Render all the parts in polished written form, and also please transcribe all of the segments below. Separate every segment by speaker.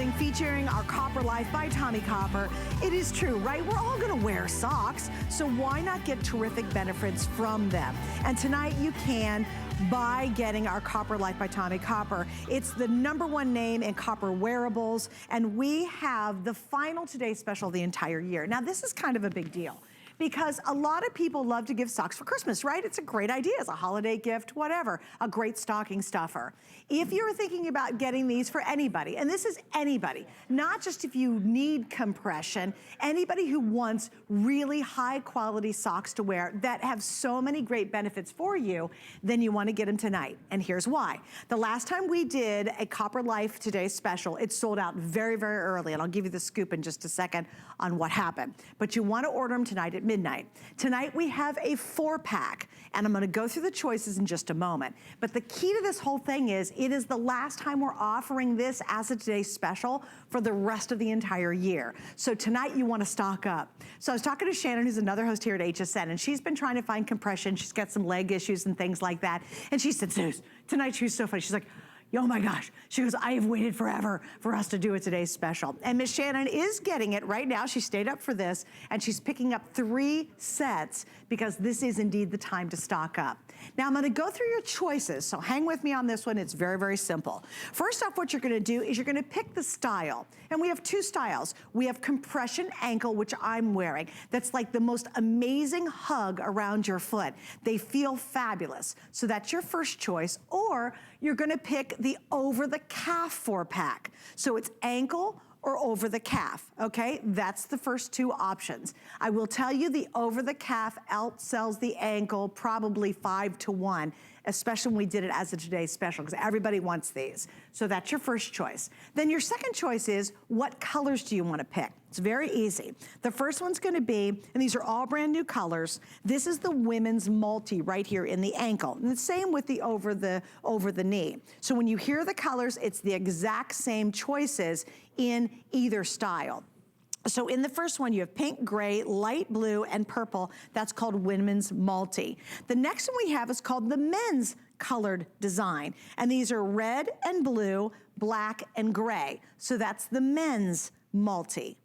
Speaker 1: Clothing featuring our Copper Life by Tommy Copper. It is true, right? We're all gonna wear socks, so why not get terrific benefits from them? And tonight you can by getting our Copper Life by Tommy Copper. It's the #1 name in copper wearables, and we have the final Today Special the entire year. Now this is kind of a big deal, because a lot of people love to give socks for Christmas, right? It's a great idea, it's a holiday gift, whatever, a great stocking stuffer. If you're thinking about getting these for anybody, and this is anybody, not just if you need compression, anybody who wants really high quality socks to wear that have so many great benefits for you, then you wanna get them tonight. And here's why. The last time we did a Copper Life Today Special, it sold out very, very early, and I'll give you the scoop in just a second on what happened. But you wanna order them tonight at midnight. Tonight we have a 4-pack, and I'm gonna go through the choices in just a moment. But the key to this whole thing is, it is the last time we're offering this as a Today Special for the rest of the entire year. So tonight you wanna stock up. So I was talking to Shannon, who's another host here at HSN, and she's been trying to find compression. She's got some leg issues and things like that. And she said, Zeus, tonight she was so funny. She's like, oh my gosh. She goes, I have waited forever for us to do a Today Special. And Miss Shannon is getting it right now. She stayed up for this, and she's picking up 3 sets because this is indeed the time to stock up. Now I'm gonna go through your choices, so hang with me on this one. It's very, very simple. First off, what you're gonna do is you're gonna pick the style. And we have 2 styles. We have compression ankle, which I'm wearing. That's like the most amazing hug around your foot. They feel fabulous. So that's your first choice. Or you're gonna pick the over the calf 4-pack. So it's ankle or over the calf, okay? That's the first 2 options. I will tell you the over the calf outsells the ankle probably 5 to 1, especially when we did it as a Today Special, because everybody wants these. So that's your first choice. Then your second choice is, what colors do you wanna pick? It's very easy. The first one's gonna be, and these are all brand new colors, this is the women's multi right here in the ankle. And the same with the over the knee. So when you hear the colors, it's the exact same choices in either style. So in the first one, you have pink, gray, light blue, and purple. That's called women's multi. The next one we have is called the men's colored design. And these are red and blue, black and gray. So that's the men's multi.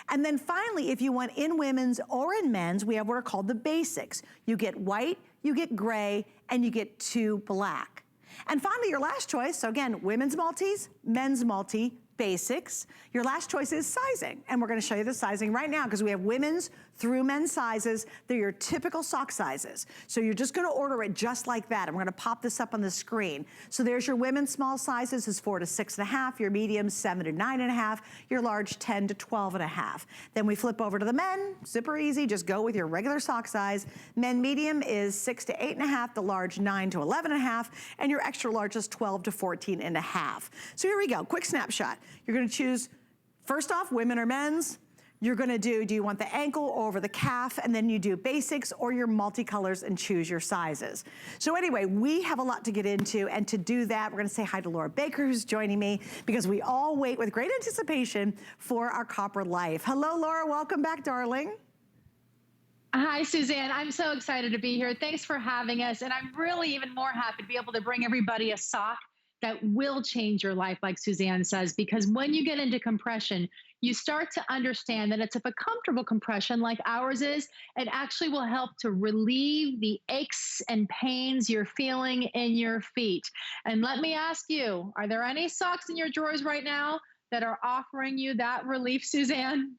Speaker 1: And then finally, if you want in women's or in men's, we have what are called the basics. You get white, you get gray, and you get 2 black. And finally, your last choice, so again, women's multis, men's multi, basics. Your last choice is sizing, and we're gonna show you the sizing right now because we have women's through men's sizes. They're your typical sock sizes. So you're just gonna order it just like that, and we're gonna pop this up on the screen. So there's your women's small sizes is 4 to 6.5, your medium 7 to 9.5, your large 10 to 12.5. Then we flip over to the men, super easy, just go with your regular sock size. Men medium is 6 to 8.5, the large 9 to 11.5, and your extra large is 12 to 14.5. So here we go, quick snapshot. You're gonna choose, first off, women or men's. You're gonna do you want the ankle or over the calf, and then you do basics or your multicolors and choose your sizes. So anyway, we have a lot to get into, and to do that, we're gonna say hi to Laura Baker, who's joining me, because we all wait with great anticipation for our Copper Life. Hello, Laura, welcome back, darling.
Speaker 2: Hi, Suzanne. I'm so excited to be here. Thanks for having us, and I'm really even more happy to be able to bring everybody a sock that will change your life, like Suzanne says, because when you get into compression, you start to understand that it's if a comfortable compression like ours is, it actually will help to relieve the aches and pains you're feeling in your feet. And let me ask you, are there any socks in your drawers right now that are offering you that relief, Suzanne?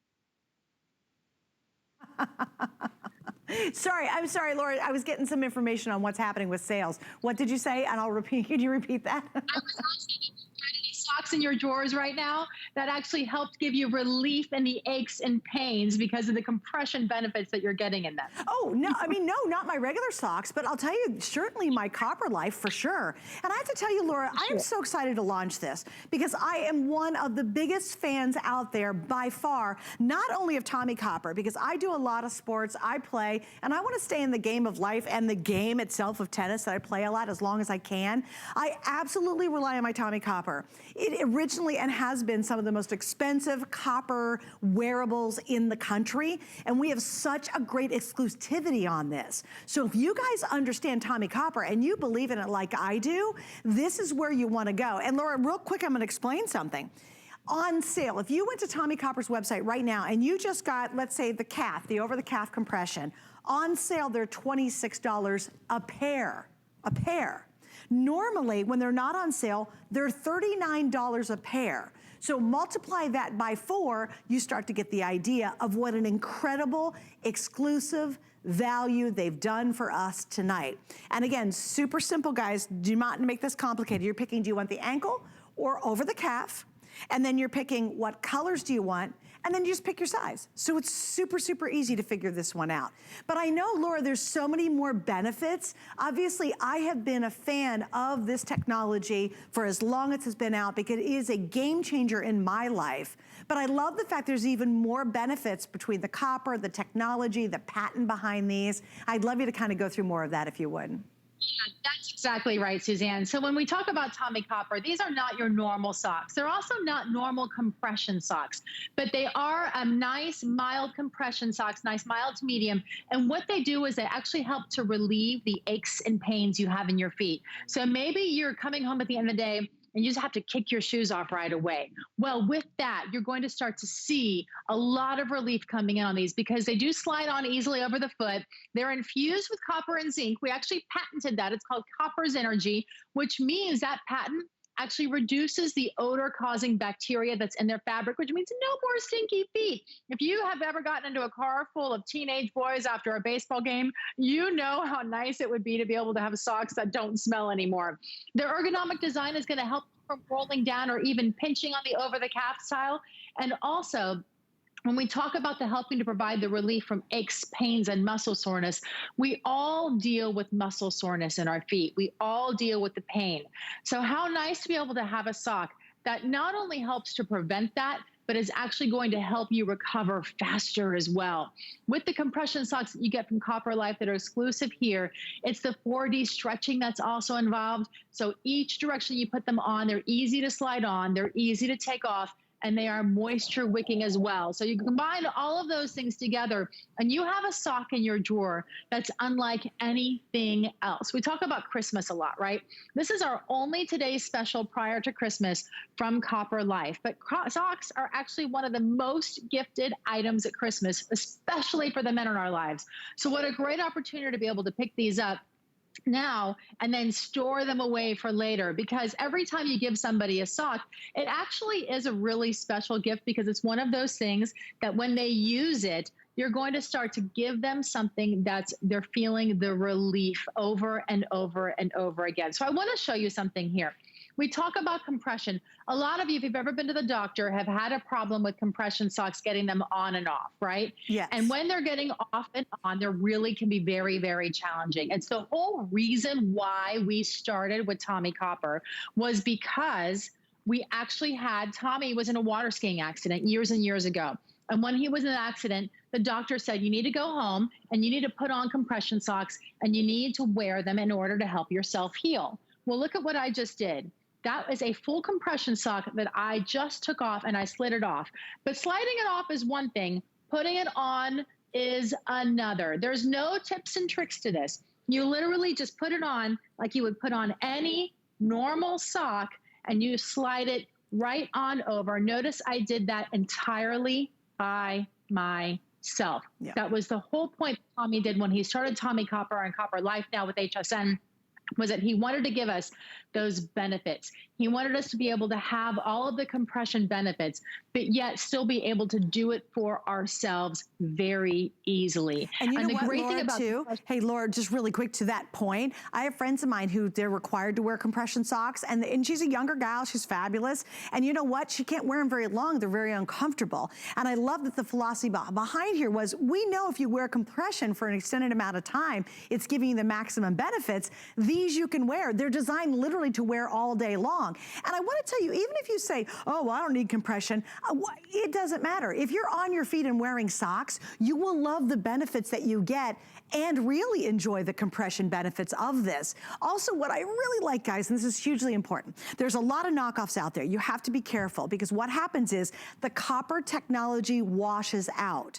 Speaker 1: I'm sorry, Laura, I was getting some information on what's happening with sales. What did you say? And I'll repeat, can you repeat that?
Speaker 2: I was asking if you've got any socks in your drawers right now that actually helped give you relief in the aches and pains because of the compression benefits that you're getting in them.
Speaker 1: Oh, no, I mean, no, not my regular socks, but I'll tell you, certainly my Copper Life for sure. And I have to tell you, Laura, I am so excited to launch this because I am one of the biggest fans out there by far, not only of Tommy Copper, because I do a lot of sports, I play, and I want to stay in the game of life and the game itself of tennis that I play a lot as long as I can. I absolutely rely on my Tommy Copper. It originally and has been some of the most expensive copper wearables in the country, and we have such a great exclusivity on this. So if you guys understand Tommy Copper and you believe in it like I do, this is where you want to go. And Laura, real quick, I'm going to explain something. on sale. If you went to Tommy Copper's website right now and you just got, let's say, the calf, the over-the-calf compression, on sale, they're $26 a pair, Normally, when they're not on sale, they're $39 a pair. So multiply that by 4, you start to get the idea of what an incredible, exclusive value they've done for us tonight. And again, super simple, guys. Do not make this complicated. You're picking, do you want the ankle or over the calf? And then you're picking what colors do you want, and then you just pick your size. So it's super, super easy to figure this one out. But I know, Laura, there's so many more benefits. Obviously, I have been a fan of this technology for as long as it's been out because it is a game changer in my life. But I love the fact there's even more benefits between the copper, the technology, the patent behind these. I'd love you to kind of go through more of that if you would.
Speaker 2: Yeah, that's exactly right, Suzanne. So when we talk about Tommy Copper, these are not your normal socks. They're also not normal compression socks, but they are nice, mild compression socks, nice, mild to medium. And what they do is they actually help to relieve the aches and pains you have in your feet. So maybe you're coming home at the end of the day and you just have to kick your shoes off right away. Well, with that, you're going to start to see a lot of relief coming in on these because they do slide on easily over the foot. They're infused with copper and zinc. We actually patented that. It's called Copper's Energy, which means that patent actually reduces the odor-causing bacteria that's in their fabric, which means no more stinky feet. If you have ever gotten into a car full of teenage boys after a baseball game, you know how nice it would be to be able to have socks that don't smell anymore. Their ergonomic design is going to help from rolling down or even pinching on the over-the-calf style. And also, when we talk about the helping to provide the relief from aches, pains, and muscle soreness, we all deal with muscle soreness in our feet. We all deal with the pain. So how nice to be able to have a sock that not only helps to prevent that, but is actually going to help you recover faster as well. With the compression socks that you get from Copper Life that are exclusive here, it's the 4D stretching that's also involved. So each direction you put them on, they're easy to slide on, they're easy to take off, and they are moisture wicking as well. So you combine all of those things together and you have a sock in your drawer that's unlike anything else. We talk about Christmas a lot, right? This is our only today's special prior to Christmas from Copper Life. But socks are actually one of the most gifted items at Christmas, especially for the men in our lives. So what a great opportunity to be able to pick these up now and then store them away for later, because every time you give somebody a sock, it actually is a really special gift because it's one of those things that when they use it, you're going to start to give them something that's they're feeling the relief over and over and over again. So I want to show you something here. We talk about compression. A lot of you, if you've ever been to the doctor, have had a problem with compression socks, getting them on and off, right?
Speaker 1: Yes.
Speaker 2: And when they're getting off and on, there really can be very, very challenging. It's the whole reason why we started with Tommy Copper was because we actually had, Tommy was in a water skiing accident years and years ago. And when he was in an accident, the doctor said, you need to go home and you need to put on compression socks and you need to wear them in order to help yourself heal. Well, look at what I just did. That is a full compression sock that I just took off and I slid it off. But sliding it off is one thing. Putting it on is another. There's no tips and tricks to this. You literally just put it on like you would put on any normal sock and you slide it right on over. Notice I did that entirely by myself. Yeah. That was the whole point Tommy did when he started Tommy Copper and Copper Life now with HSN, was that he wanted to give us those benefits. He wanted us to be able to have all of the compression benefits, but yet still be able to do it for ourselves very easily.
Speaker 1: And you know what, Laura, too? Hey, Laura, just really quick to that point. I have friends of mine who they're required to wear compression socks, and she's a younger gal, she's fabulous. And you know what? She can't wear them very long. They're very uncomfortable. And I love that the philosophy behind here was, we know if you wear compression for an extended amount of time, it's giving you the maximum benefits. These you can wear. They're designed literally to wear all day long. And I want to tell you, even if you say, oh, well, I don't need compression, it doesn't matter. If you're on your feet and wearing socks, you will love the benefits that you get and really enjoy the compression benefits of this. Also, what I really like, guys, and this is hugely important, there's a lot of knockoffs out there. You have to be careful because what happens is the copper technology washes out.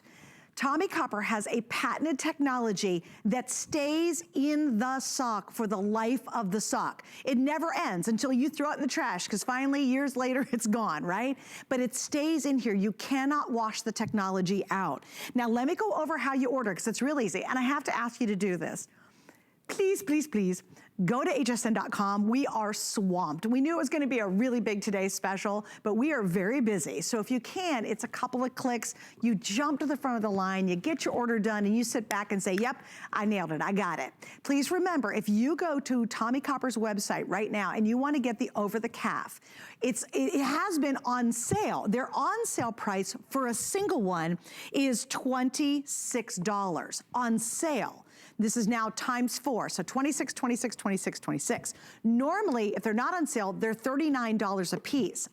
Speaker 1: Tommy Copper has a patented technology that stays in the sock for the life of the sock. It never ends until you throw it in the trash, because finally, years later, it's gone, right? But it stays in here. You cannot wash the technology out. Now, let me go over how you order, because it's real easy, and I have to ask you to do this. Please, please, please, go to hsn.com. We are swamped. We knew it was gonna be a really big Today special, but we are very busy. So if you can, it's a couple of clicks. You jump to the front of the line, you get your order done, and you sit back and say, yep, I nailed it, I got it. Please remember, if you go to Tommy Copper's website right now and you wanna get the over the calf, it has been on sale. Their on sale price for a single one is $26 on sale. This is now times 4, so 26, 26, 26, 26. Normally, if they're not on sale, they're $39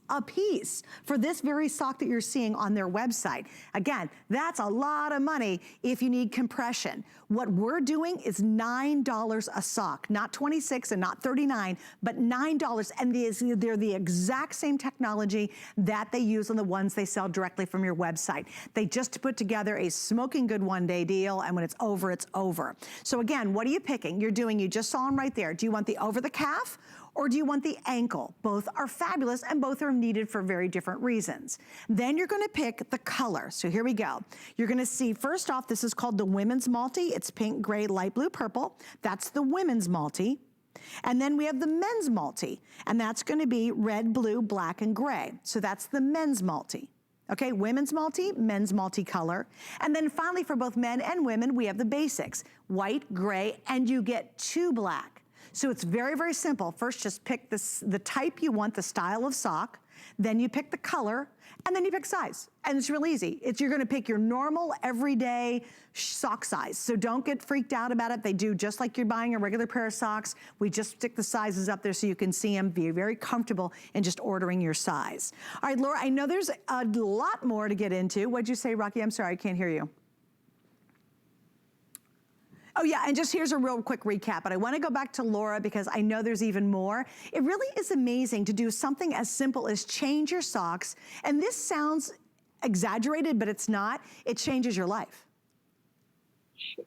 Speaker 1: a piece for this very sock that you're seeing on their website. Again, that's a lot of money if you need compression. What we're doing is $9 a sock, not 26 and not 39, but $9, and they're the exact same technology that they use on the ones they sell directly from your website. They just put together a smoking good one-day deal, and when it's over, it's over. So again, what are you picking? You just saw them right there. Do you want the over the calf, or do you want the ankle? Both are fabulous, and both are needed for very different reasons. Then you're gonna pick the color. So here we go. You're gonna see, first off, this is called the women's multi. It's pink, gray, light blue, purple. That's the women's multi. And then we have the men's multi, and that's gonna be red, blue, black, and gray. So that's the men's multi. Okay, women's multi, men's multicolor. And then finally, for both men and women, we have the basics, white, gray, and you get 2 black. So it's very, very simple. First, just pick the type you want, the style of sock, then you pick the color, and then you pick size. And it's real easy. You're gonna pick your normal, everyday sock size. So don't get freaked out about it. They do just like you're buying a regular pair of socks. We just stick the sizes up there so you can see them, be very comfortable in just ordering your size. All right, Laura, I know there's a lot more to get into. What'd you say, Rocky? I'm sorry, I can't hear you. Oh yeah, and just here's a real quick recap, but I wanna go back to Laura because I know there's even more. It really is amazing to do something as simple as change your socks, and this sounds exaggerated, but it's not. It changes your life.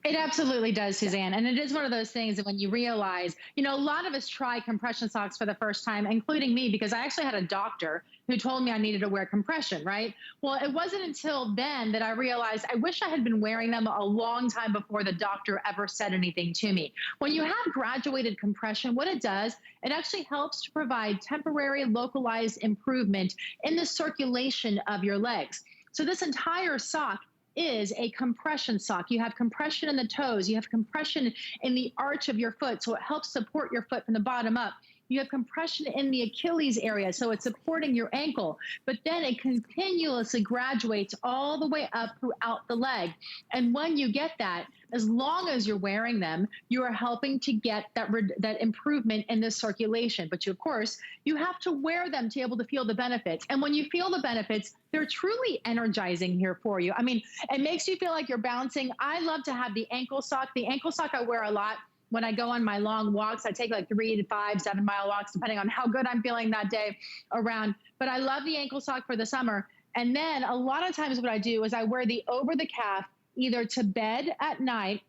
Speaker 2: It absolutely does, Suzanne. And it is one of those things that when you realize, a lot of us try compression socks for the first time, including me, because I actually had a doctor who told me I needed to wear compression, right? Well, it wasn't until then that I realized I wish I had been wearing them a long time before the doctor ever said anything to me. When you have graduated compression, what it does, it actually helps to provide temporary localized improvement in the circulation of your legs. So this entire sock is a compression sock. You have compression in the toes, you have compression in the arch of your foot, so it helps support your foot from the bottom up. You have compression in the Achilles area, so it's supporting your ankle, but then it continuously graduates all the way up throughout the leg. And when you get that, as long as you're wearing them, you are helping to get that improvement in the circulation. But of course, you have to wear them to be able to feel the benefits. And when you feel the benefits, they're truly energizing here for you. I mean, it makes you feel like you're bouncing. I love to have the ankle sock. The ankle sock I wear a lot when I go on my long walks. I take like 3 to 5, 7 mile walks, depending on how good I'm feeling that day around. But I love the ankle sock for the summer. And then a lot of times what I do is I wear the over the calf either to bed at night,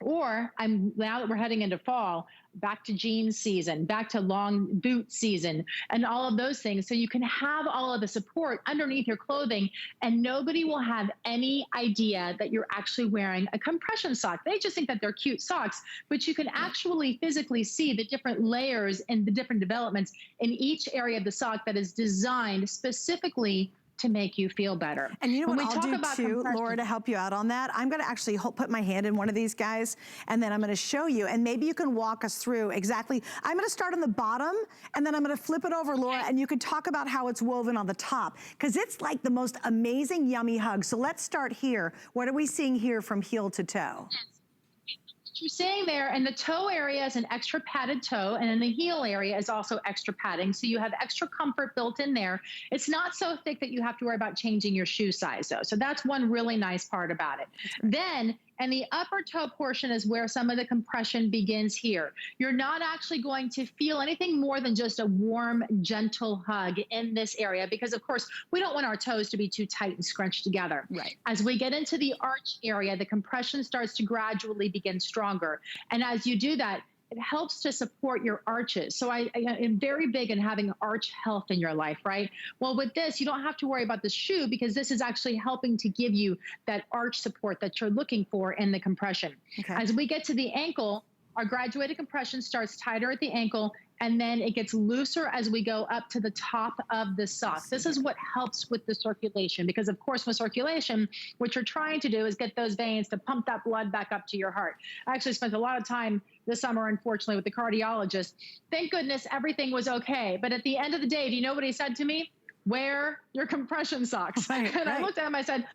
Speaker 2: or now that we're heading into fall, back to jeans season, back to long boot season, and all of those things. So you can have all of the support underneath your clothing, and nobody will have any idea that you're actually wearing a compression sock. They just think that they're cute socks, but you can actually physically see the different layers and the different developments in each area of the sock that is designed specifically to make you feel better.
Speaker 1: And you know what I'll do too, Laura, to help you out on that? I'm gonna actually put my hand in one of these guys, and then I'm gonna show you, and maybe you can walk us through exactly. I'm gonna start on the bottom, and then I'm gonna flip it over, Laura, and you can talk about how it's woven on the top, because it's like the most amazing, yummy hug. So let's start here. What are we seeing here from heel to toe?
Speaker 2: You're seeing there, and the toe area is an extra padded toe, and in the heel area is also extra padding. So you have extra comfort built in there. It's not so thick that you have to worry about changing your shoe size though. So that's one really nice part about it. Then And the upper toe portion is where some of the compression begins here. You're not actually going to feel anything more than just a warm, gentle hug in this area, because of course we don't want our toes to be too tight and scrunched together.
Speaker 1: Right.
Speaker 2: As we get into the arch area, the compression starts to gradually begin stronger. And as you do that, it helps to support your arches. So I am very big in having arch health in your life, right? Well, with this, you don't have to worry about the shoe, because this is actually helping to give you that arch support that you're looking for in the compression.
Speaker 1: Okay.
Speaker 2: As we get to the ankle, our graduated compression starts tighter at the ankle, and then it gets looser as we go up to the top of the sock. This is what helps with the circulation, because of course with circulation, what you're trying to do is get those veins to pump that blood back up to your heart. I actually spent a lot of time this summer, unfortunately, with the cardiologist. Thank goodness everything was okay. But at the end of the day, do you know what he said to me? Wear your compression socks.
Speaker 1: Right,
Speaker 2: and I looked at him, I said,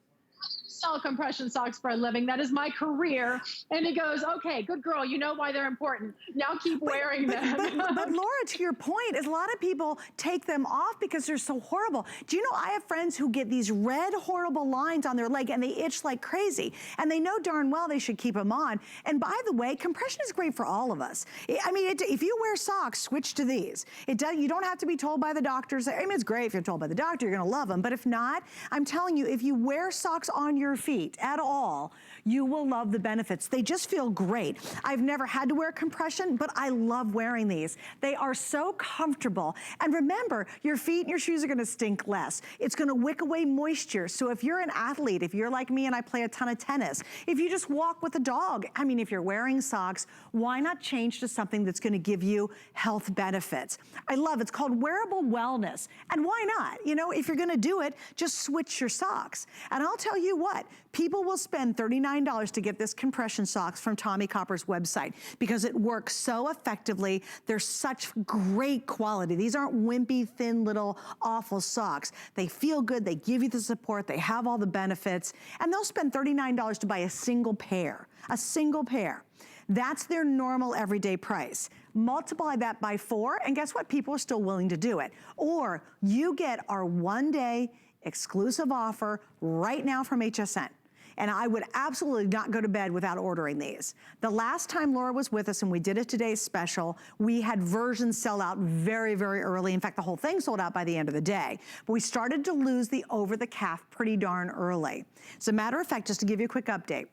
Speaker 2: sell compression socks for a living. That is my career. And he goes, okay, good girl. You know why they're important. Now keep wearing them.
Speaker 1: But Laura, to your point, is a lot of people take them off because they're so horrible. Do you know, I have friends who get these red, horrible lines on their leg and they itch like crazy. And they know darn well they should keep them on. And by the way, compression is great for all of us. I mean, if you wear socks, switch to these. You don't have to be told by the doctors. I mean, it's great if you're told by the doctor, you're gonna love them. But if not, I'm telling you, if you wear socks on your feet at all, you will love the benefits. They just feel great. I've never had to wear compression, but I love wearing these. They are so comfortable. And remember, your feet and your shoes are gonna stink less. It's gonna wick away moisture. So if you're an athlete, if you're like me and I play a ton of tennis, if you just walk with a dog, I mean, if you're wearing socks, why not change to something that's gonna give you health benefits? I love it. It's called wearable wellness. And why not? You know, if you're gonna do it, just switch your socks. And I'll tell you what, people will spend $39 to get this compression socks from Tommy Copper's website because it works so effectively. They're such great quality. These aren't wimpy, thin, little, awful socks. They feel good, they give you the support, they have all the benefits, and they'll spend $39 to buy a single pair. A single pair. That's their normal everyday price. Multiply that by 4, and guess what? People are still willing to do it. Or you get our one-day exclusive offer right now from HSN. And I would absolutely not go to bed without ordering these. The last time Laura was with us and we did a today's special, we had versions sell out very, very early. In fact, the whole thing sold out by the end of the day. But we started to lose the over the calf pretty darn early. As a matter of fact, just to give you a quick update,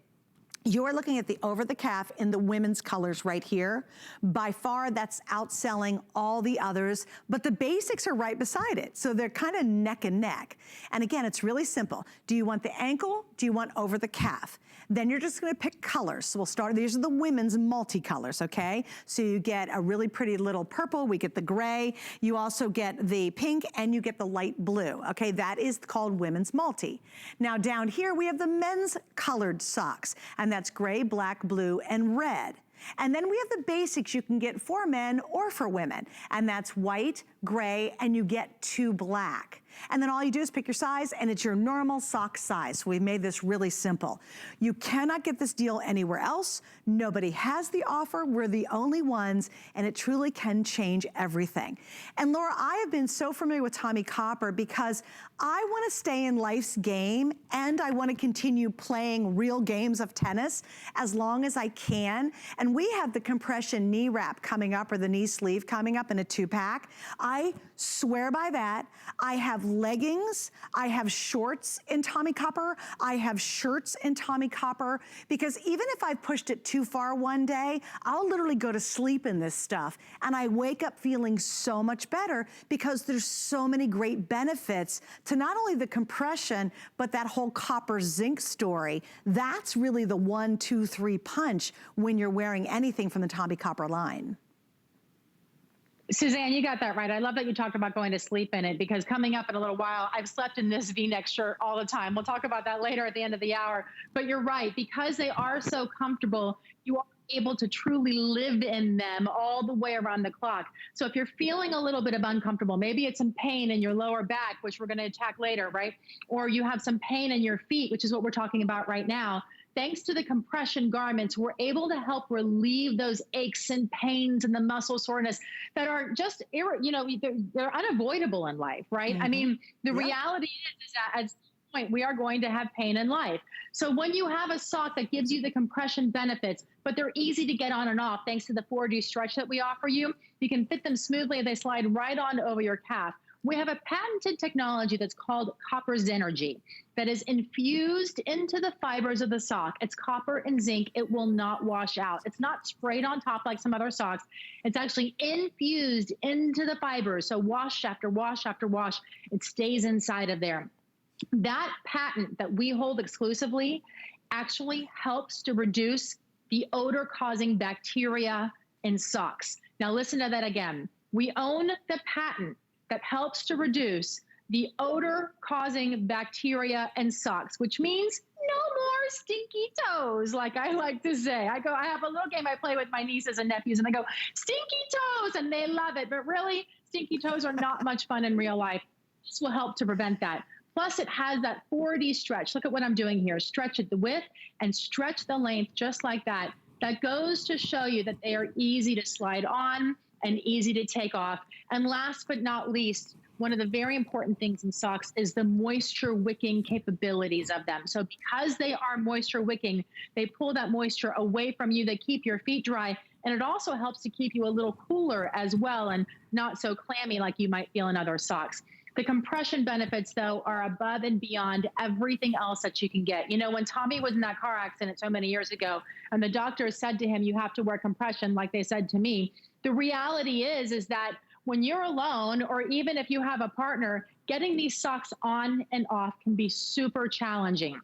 Speaker 1: you are looking at the over the calf in the women's colors right here. By far, that's outselling all the others, but the basics are right beside it. So they're kind of neck and neck. And again, it's really simple. Do you want the ankle? Do you want over the calf? Then you're just gonna pick colors. So we'll start, these are the women's multicolors, okay? So you get a really pretty little purple, we get the gray, you also get the pink, and you get the light blue, okay? That is called women's multi. Now down here, we have the men's colored socks, and that's gray, black, blue, and red. And then we have the basics you can get for men or for women, and that's white, gray, and you get 2 black. And then all you do is pick your size, and it's your normal sock size. So we've made this really simple. You cannot get this deal anywhere else. Nobody has the offer. We're the only ones, and it truly can change everything. And Laura, I have been so familiar with Tommy Copper because I want to stay in life's game, and I want to continue playing real games of tennis as long as I can. And we have the compression knee wrap coming up, or the knee sleeve coming up in a 2-pack. I swear by that. I have leggings, I have shorts in Tommy Copper, I have shirts in Tommy Copper, because even if I've pushed it too far one day, I'll literally go to sleep in this stuff, and I wake up feeling so much better because there's so many great benefits to not only the compression, but that whole copper zinc story. That's really the 1, 2, 3 punch when you're wearing anything from the Tommy Copper line.
Speaker 2: Suzanne, you got that right. I love that you talked about going to sleep in it, because coming up in a little while, I've slept in this V-neck shirt all the time. We'll talk about that later at the end of the hour. But you're right, because they are so comfortable, you are able to truly live in them all the way around the clock. So if you're feeling a little bit of uncomfortable, maybe it's some pain in your lower back, which we're going to attack later, right? Or you have some pain in your feet, which is what we're talking about right now. Thanks to the compression garments, we're able to help relieve those aches and pains and the muscle soreness that are just, you know, they're unavoidable in life, right? I mean, the reality is that as point, we are going to have pain in life. So when you have a sock that gives you the compression benefits, but they're easy to get on and off thanks to the 4D stretch that we offer you, you can fit them smoothly and they slide right on over your calf. We have a patented technology that's called copper Zenergy that is infused into the fibers of the sock. It's copper and zinc. It will not wash out. It's not sprayed on top like some other socks. It's actually infused into the fibers. So wash after wash after wash, it stays inside of there. That patent that we hold exclusively actually helps to reduce the odor-causing bacteria in socks. Now listen to that again. We own the patent that helps to reduce the odor-causing bacteria in socks, which means no more stinky toes, like I like to say. I have a little game I play with my nieces and nephews, and I go, stinky toes, and they love it. But really, stinky toes are not much fun in real life. This will help to prevent that. Plus, it has that 4D stretch. Look at what I'm doing here. Stretch at the width and stretch the length just like that. That goes to show you that they are easy to slide on and easy to take off. And last but not least, one of the very important things in socks is the moisture wicking capabilities of them. So because they are moisture wicking, they pull that moisture away from you. They keep your feet dry. And it also helps to keep you a little cooler as well and not so clammy like you might feel in other socks. The compression benefits, though, are above and beyond everything else that you can get. You know, when Tommy was in that car accident so many years ago, and the doctor said to him, you have to wear compression, like they said to me, the reality is that when you're alone, or even if you have a partner, getting these socks on and off can be super challenging.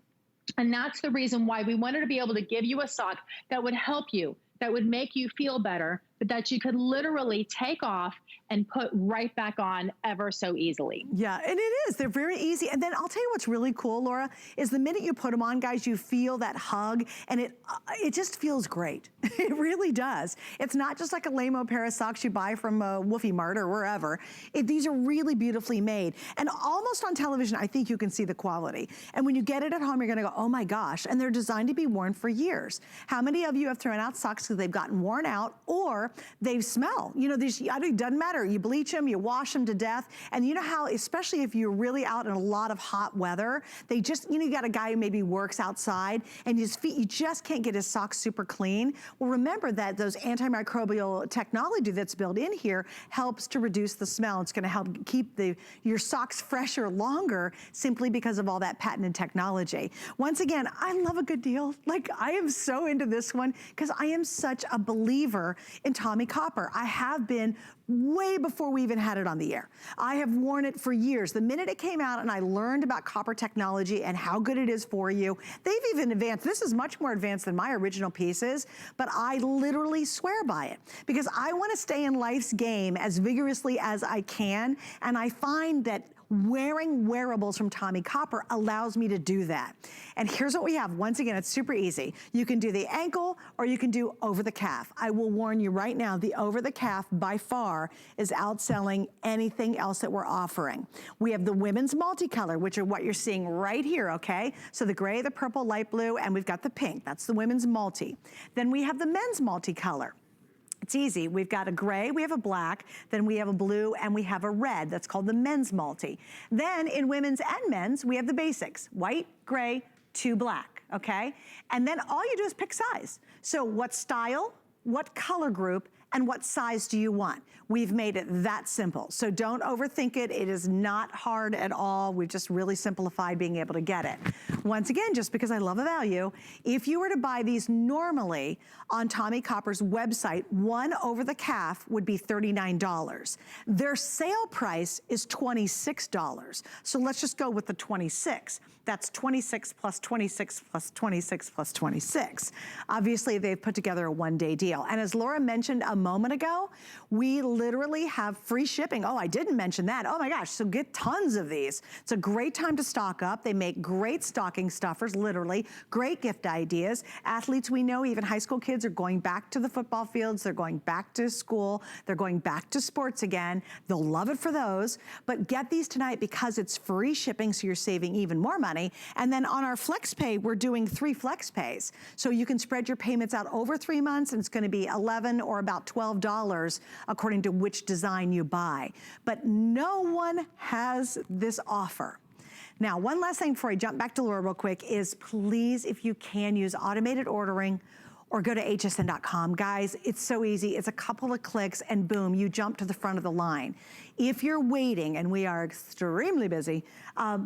Speaker 2: And that's the reason why we wanted to be able to give you a sock that would help you, that would make you feel better, but that you could literally take off and put right back on ever so easily.
Speaker 1: Yeah, and it is. They're very easy. And then I'll tell you what's really cool, Laura, is the minute you put them on, guys, you feel that hug, and it just feels great. It really does. It's not just like a lame-o pair of socks you buy from Woofy Mart or wherever. These are really beautifully made. And almost on television, I think you can see the quality. And when you get it at home, you're gonna go, oh my gosh, and they're designed to be worn for years. How many of you have thrown out socks because they've gotten worn out or they smell? You know, it doesn't matter. You bleach them, you wash them to death, and you know how, especially if you're really out in a lot of hot weather, they just, you know, you got a guy who maybe works outside and his feet, you just can't get his socks super clean. Well, remember that those antimicrobial technology that's built in here helps to reduce the smell. It's gonna help keep your socks fresher longer simply because of all that patented technology. Once again, I love a good deal. Like, I am so into this one because I am such a believer in Tommy Copper. I have been way before we even had it on the air. I have worn it for years. The minute it came out and I learned about copper technology and how good it is for you, they've even advanced. This is much more advanced than my original pieces, but I literally swear by it because I want to stay in life's game as vigorously as I can, and I find that wearing wearables from Tommy Copper allows me to do that. And here's what we have. Once again, it's super easy. You can do the ankle or you can do over the calf. I will warn you right now, the over the calf by far is outselling anything else that we're offering. We have the women's multicolor, which are what you're seeing right here, okay? So the gray, the purple, light blue, and we've got the pink. That's the women's multi. Then we have the men's multicolor. It's easy. We've got a gray, we have a black, then we have a blue, and we have a red. That's called the men's multi. Then in women's and men's, we have the basics: white, gray, 2 black, okay? And then all you do is pick size. So what style, what color group, and what size do you want? We've made it that simple. So don't overthink it. It is not hard at all. We've just really simplified being able to get it. Once again, just because I love a value, if you were to buy these normally on Tommy Copper's website, one over the calf would be $39. Their sale price is $26. So let's just go with the 26. That's 26 plus 26 plus 26 plus 26. Obviously, they've put together a one-day deal. And as Laura mentioned a moment ago, we literally have free shipping. Oh, I didn't mention that. Oh my gosh, so get tons of these. It's a great time to stock up. They make great stocking stuffers, literally, great gift ideas. Athletes we know, even high school kids, are going back to the football fields. They're going back to school. They're going back to sports again. They'll love it for those. But get these tonight because it's free shipping, so you're saving even more money. And then on our Flex Pay, we're doing 3 Flex Pays. So you can spread your payments out over 3 months, and it's gonna be $11 or about $12 according to which design you buy. But no one has this offer. Now, one last thing before I jump back to Laura real quick is please, if you can, use automated ordering or go to hsn.com. Guys, it's so easy. It's a couple of clicks and boom, you jump to the front of the line. If you're waiting, and we are extremely busy,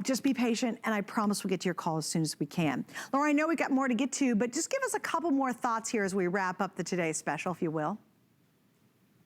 Speaker 1: just be patient and I promise we'll get to your call as soon as we can. Laura, I know we've got more to get to, but just give us a couple more thoughts here as we wrap up the Today Special, if you will.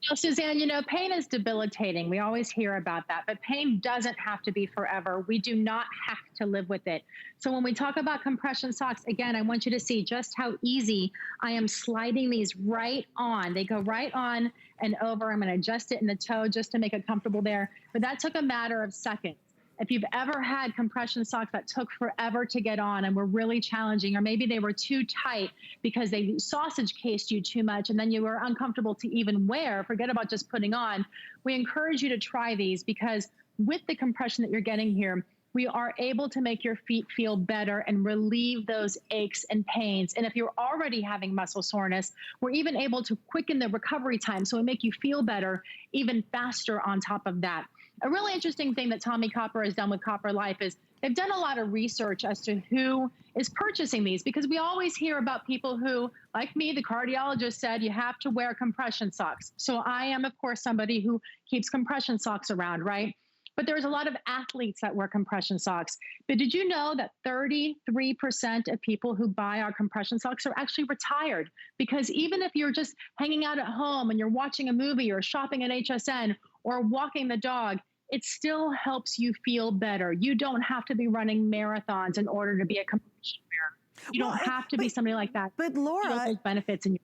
Speaker 2: Well, Suzanne, you know, pain is debilitating. We always hear about that, but pain doesn't have to be forever. We do not have to live with it. So when we talk about compression socks, again, I want you to see just how easy I am sliding these right on. They go right on and over. I'm going to adjust it in the toe just to make it comfortable there. But that took a matter of seconds. If you've ever had compression socks that took forever to get on and were really challenging, or maybe they were too tight because they sausage cased you too much and then you were uncomfortable to even wear, forget about just putting on, we encourage you to try these because with the compression that you're getting here, we are able to make your feet feel better and relieve those aches and pains. And if you're already having muscle soreness, we're even able to quicken the recovery time. So we make you feel better even faster on top of that. A really interesting thing that Tommy Copper has done with Copper Life is they've done a lot of research as to who is purchasing these, because we always hear about people who, like me, the cardiologist said, you have to wear compression socks. So I am, of course, somebody who keeps compression socks around, right? But there's a lot of athletes that wear compression socks. But did you know that 33% of people who buy our compression socks are actually retired? Because even if you're just hanging out at home and you're watching a movie or shopping at HSN or walking the dog, it still helps you feel better. You don't have to be running marathons in order to be a compression wearer. You don't have to be somebody like that.
Speaker 1: But Laura,
Speaker 2: those benefits in your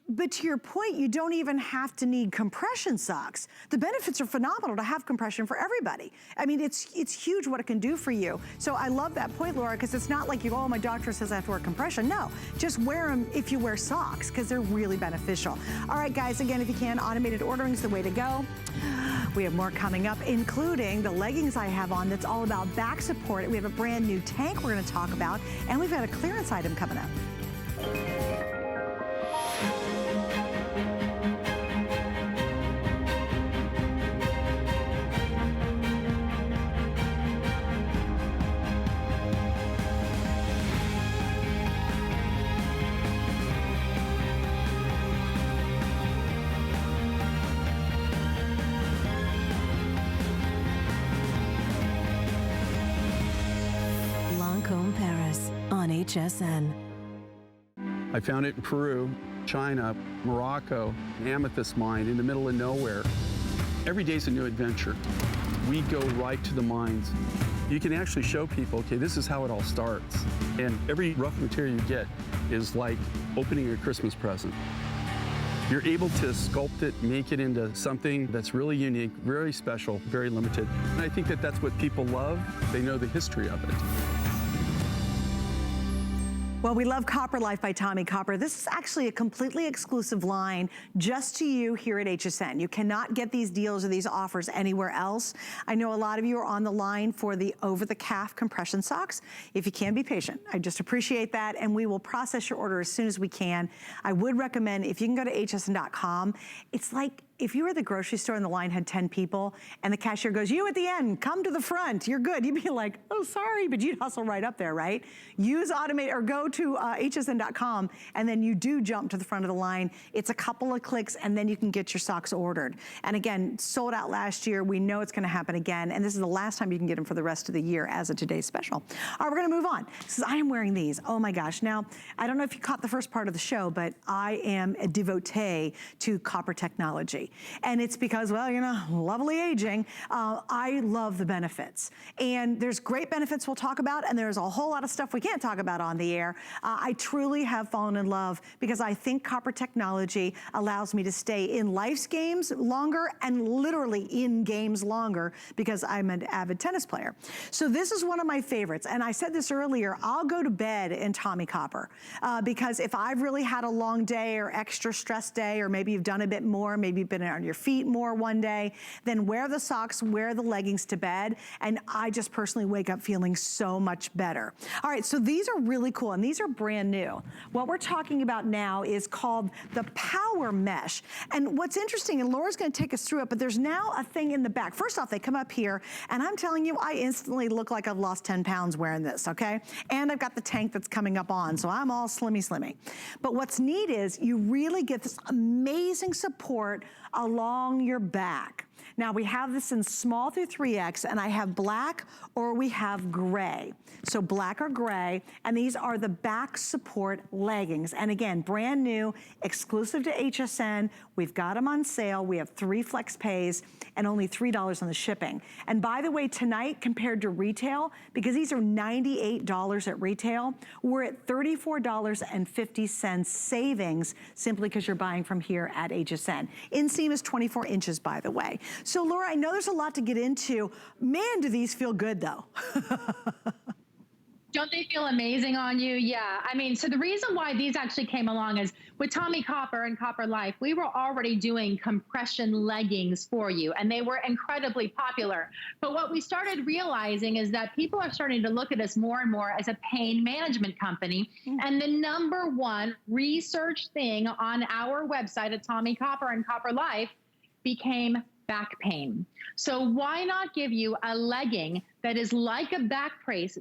Speaker 1: but to your point, you don't even have to need compression socks. The benefits are phenomenal to have compression for everybody. I mean, it's huge what it can do for you. So I love that point, Laura, because it's not like you go, oh, my doctor says I have to wear compression. No, just wear them if you wear socks, because they're really beneficial. All right, guys, again, if you can, automated ordering is the way to go. We have more coming up, including the leggings I have on that's all about back support. We have a brand new tank we're going to talk about, and we've got a clearance item coming up.
Speaker 3: Paris on HSN.
Speaker 4: I found it in Peru, China, Morocco, an amethyst mine in the middle of nowhere. Every day's a new adventure. We go right to the mines. You can actually show people, okay, this is how it all starts. And every rough material you get is like opening a Christmas present. You're able to sculpt it, make it into something that's really unique, very special, very limited. And I think that that's what people love. They know the history of it.
Speaker 1: Well, we love Copper Life by Tommy Copper. This is actually a completely exclusive line just to you here at HSN. You cannot get these deals or these offers anywhere else. I know a lot of you are on the line for the over-the-calf compression socks. If you can, be patient. I just appreciate that, and we will process your order as soon as we can. I would recommend, if you can go to hsn.com, it's like if you were at the grocery store and the line had 10 people and the cashier goes, you at the end, come to the front, you're good. You'd be like, oh, sorry, but you'd hustle right up there, right? Use automate or go to hsn.com and then you do jump to the front of the line. It's a couple of clicks and then you can get your socks ordered. And again, sold out last year. We know it's gonna happen again. And this is the last time you can get them for the rest of the year as a Today's Special. All right, we're gonna move on. This is, I am wearing these. Oh my gosh. Now, I don't know if you caught the first part of the show, but I am a devotee to copper technology. And it's because, well, you know, lovely aging. I love the benefits. And there's great benefits we'll talk about, and there's a whole lot of stuff we can't talk about on the air. I truly have fallen in love because I think copper technology allows me to stay in life's games longer and literally in games longer because I'm an avid tennis player. So this is one of my favorites. And I said this earlier, I'll go to bed in Tommy Copper because if I've really had a long day or extra stress day, or maybe you've done a bit more, maybe you've been fit it on your feet more one day. Then wear the socks, wear the leggings to bed, and I just personally wake up feeling so much better. All right, so these are really cool, and these are brand new. What we're talking about now is called the Power Mesh. And what's interesting, and Laura's gonna take us through it, but there's now a thing in the back. First off, they come up here, and I'm telling you, I instantly look like I've lost 10 pounds wearing this, okay? And I've got the tank that's coming up on, so I'm all slimmy. But what's neat is you really get this amazing support along your back. Now we have this in small through 3X, and I have black or we have gray. So black or gray, and these are the back support leggings. And again, brand new, exclusive to HSN. We've got them on sale. We have 3 flex pays and only $3 on the shipping. And by the way, tonight compared to retail, because these are $98 at retail, we're at $34.50 savings simply because you're buying from here at HSN. Inseam is 24 inches, by the way. So Laura, I know there's a lot to get into. Man, do these feel good though.
Speaker 2: Don't they feel amazing on you? Yeah, I mean, so the reason why these actually came along is with Tommy Copper and Copper Life, we were already doing compression leggings for you, and they were incredibly popular. But what we started realizing is that people are starting to look at us more and more as a pain management company. And the #1 research thing on our website at Tommy Copper and Copper Life became back pain. So why not give you a legging that is like a back brace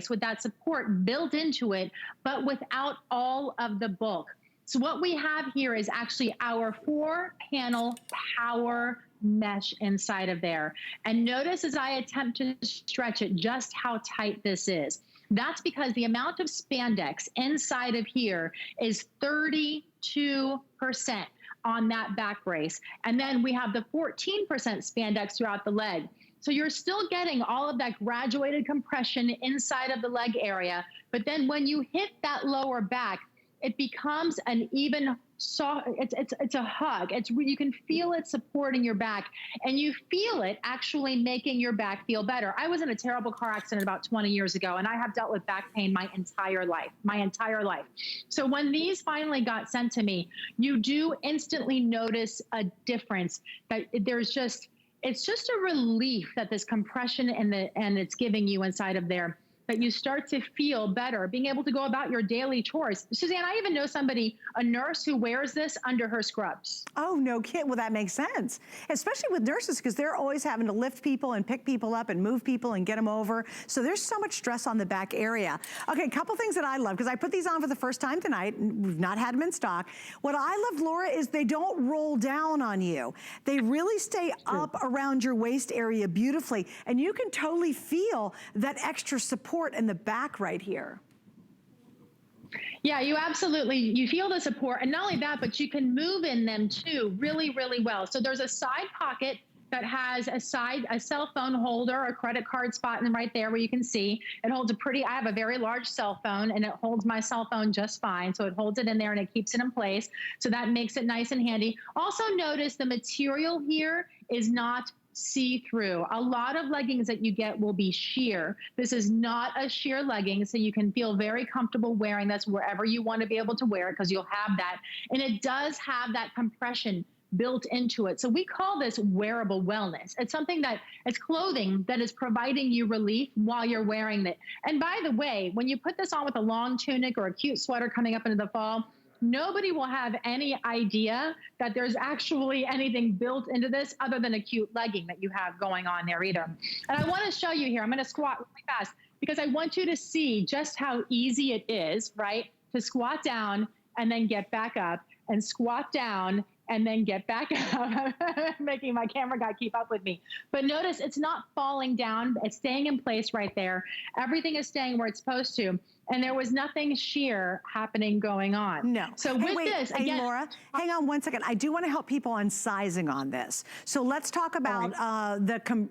Speaker 2: with that support built into it, but without all of the bulk? So what we have here is actually our 4-panel power mesh inside of there. And notice as I attempt to stretch it, just how tight this is. That's because the amount of spandex inside of here is 32%. On that back brace. And then we have the 14% spandex throughout the leg. So you're still getting all of that graduated compression inside of the leg area. But then when you hit that lower back, it becomes an even soft, it's a hug. You can feel it supporting your back, and you feel it actually making your back feel better. I was in a terrible car accident about 20 years ago, and I have dealt with back pain my entire life. So when these finally got sent to me, you do instantly notice a difference. That it's just a relief that this compression and it's giving you inside of there, that you start to feel better, being able to go about your daily chores. Suzanne, I even know somebody, a nurse, who wears this under her scrubs.
Speaker 1: Oh, no kidding. Well, that makes sense. Especially with nurses, because they're always having to lift people and pick people up and move people and get them over. So there's so much stress on the back area. Okay, a couple things that I love, because I put these on for the first time tonight, and we've not had them in stock. What I love, Laura, is they don't roll down on you. They really stay up around your waist area beautifully, and you can totally feel that extra support in the back right here.
Speaker 2: Yeah, you feel the support. And not only that, but you can move in them too really, really well. So there's a side pocket that has a cell phone holder, a credit card spot in right there where you can see. It holds I have a very large cell phone, and it holds my cell phone just fine. So it holds it in there and it keeps it in place. So that makes it nice and handy. Also notice the material here is not see-through. A lot of leggings that you get will be sheer. This is not a sheer legging, so you can feel very comfortable wearing this wherever you want to be able to wear it, because you'll have that. And it does have that compression built into it. So we call this wearable wellness. It's something it's clothing that is providing you relief while you're wearing it. And by the way, when you put this on with a long tunic or a cute sweater coming up into the fall, nobody will have any idea that there's actually anything built into this other than a cute legging that you have going on there either. And I want to show you here, I'm going to squat really fast because I want you to see just how easy it is, right? To squat down and then get back up, and squat down and then get back up. Making my camera guy keep up with me. But notice it's not falling down. It's staying in place right there. Everything is staying where it's supposed to. And there was nothing sheer happening going on.
Speaker 1: No.
Speaker 2: So with this, again,
Speaker 1: Laura, hang on one second. I do want to help people on sizing on this. So let's talk about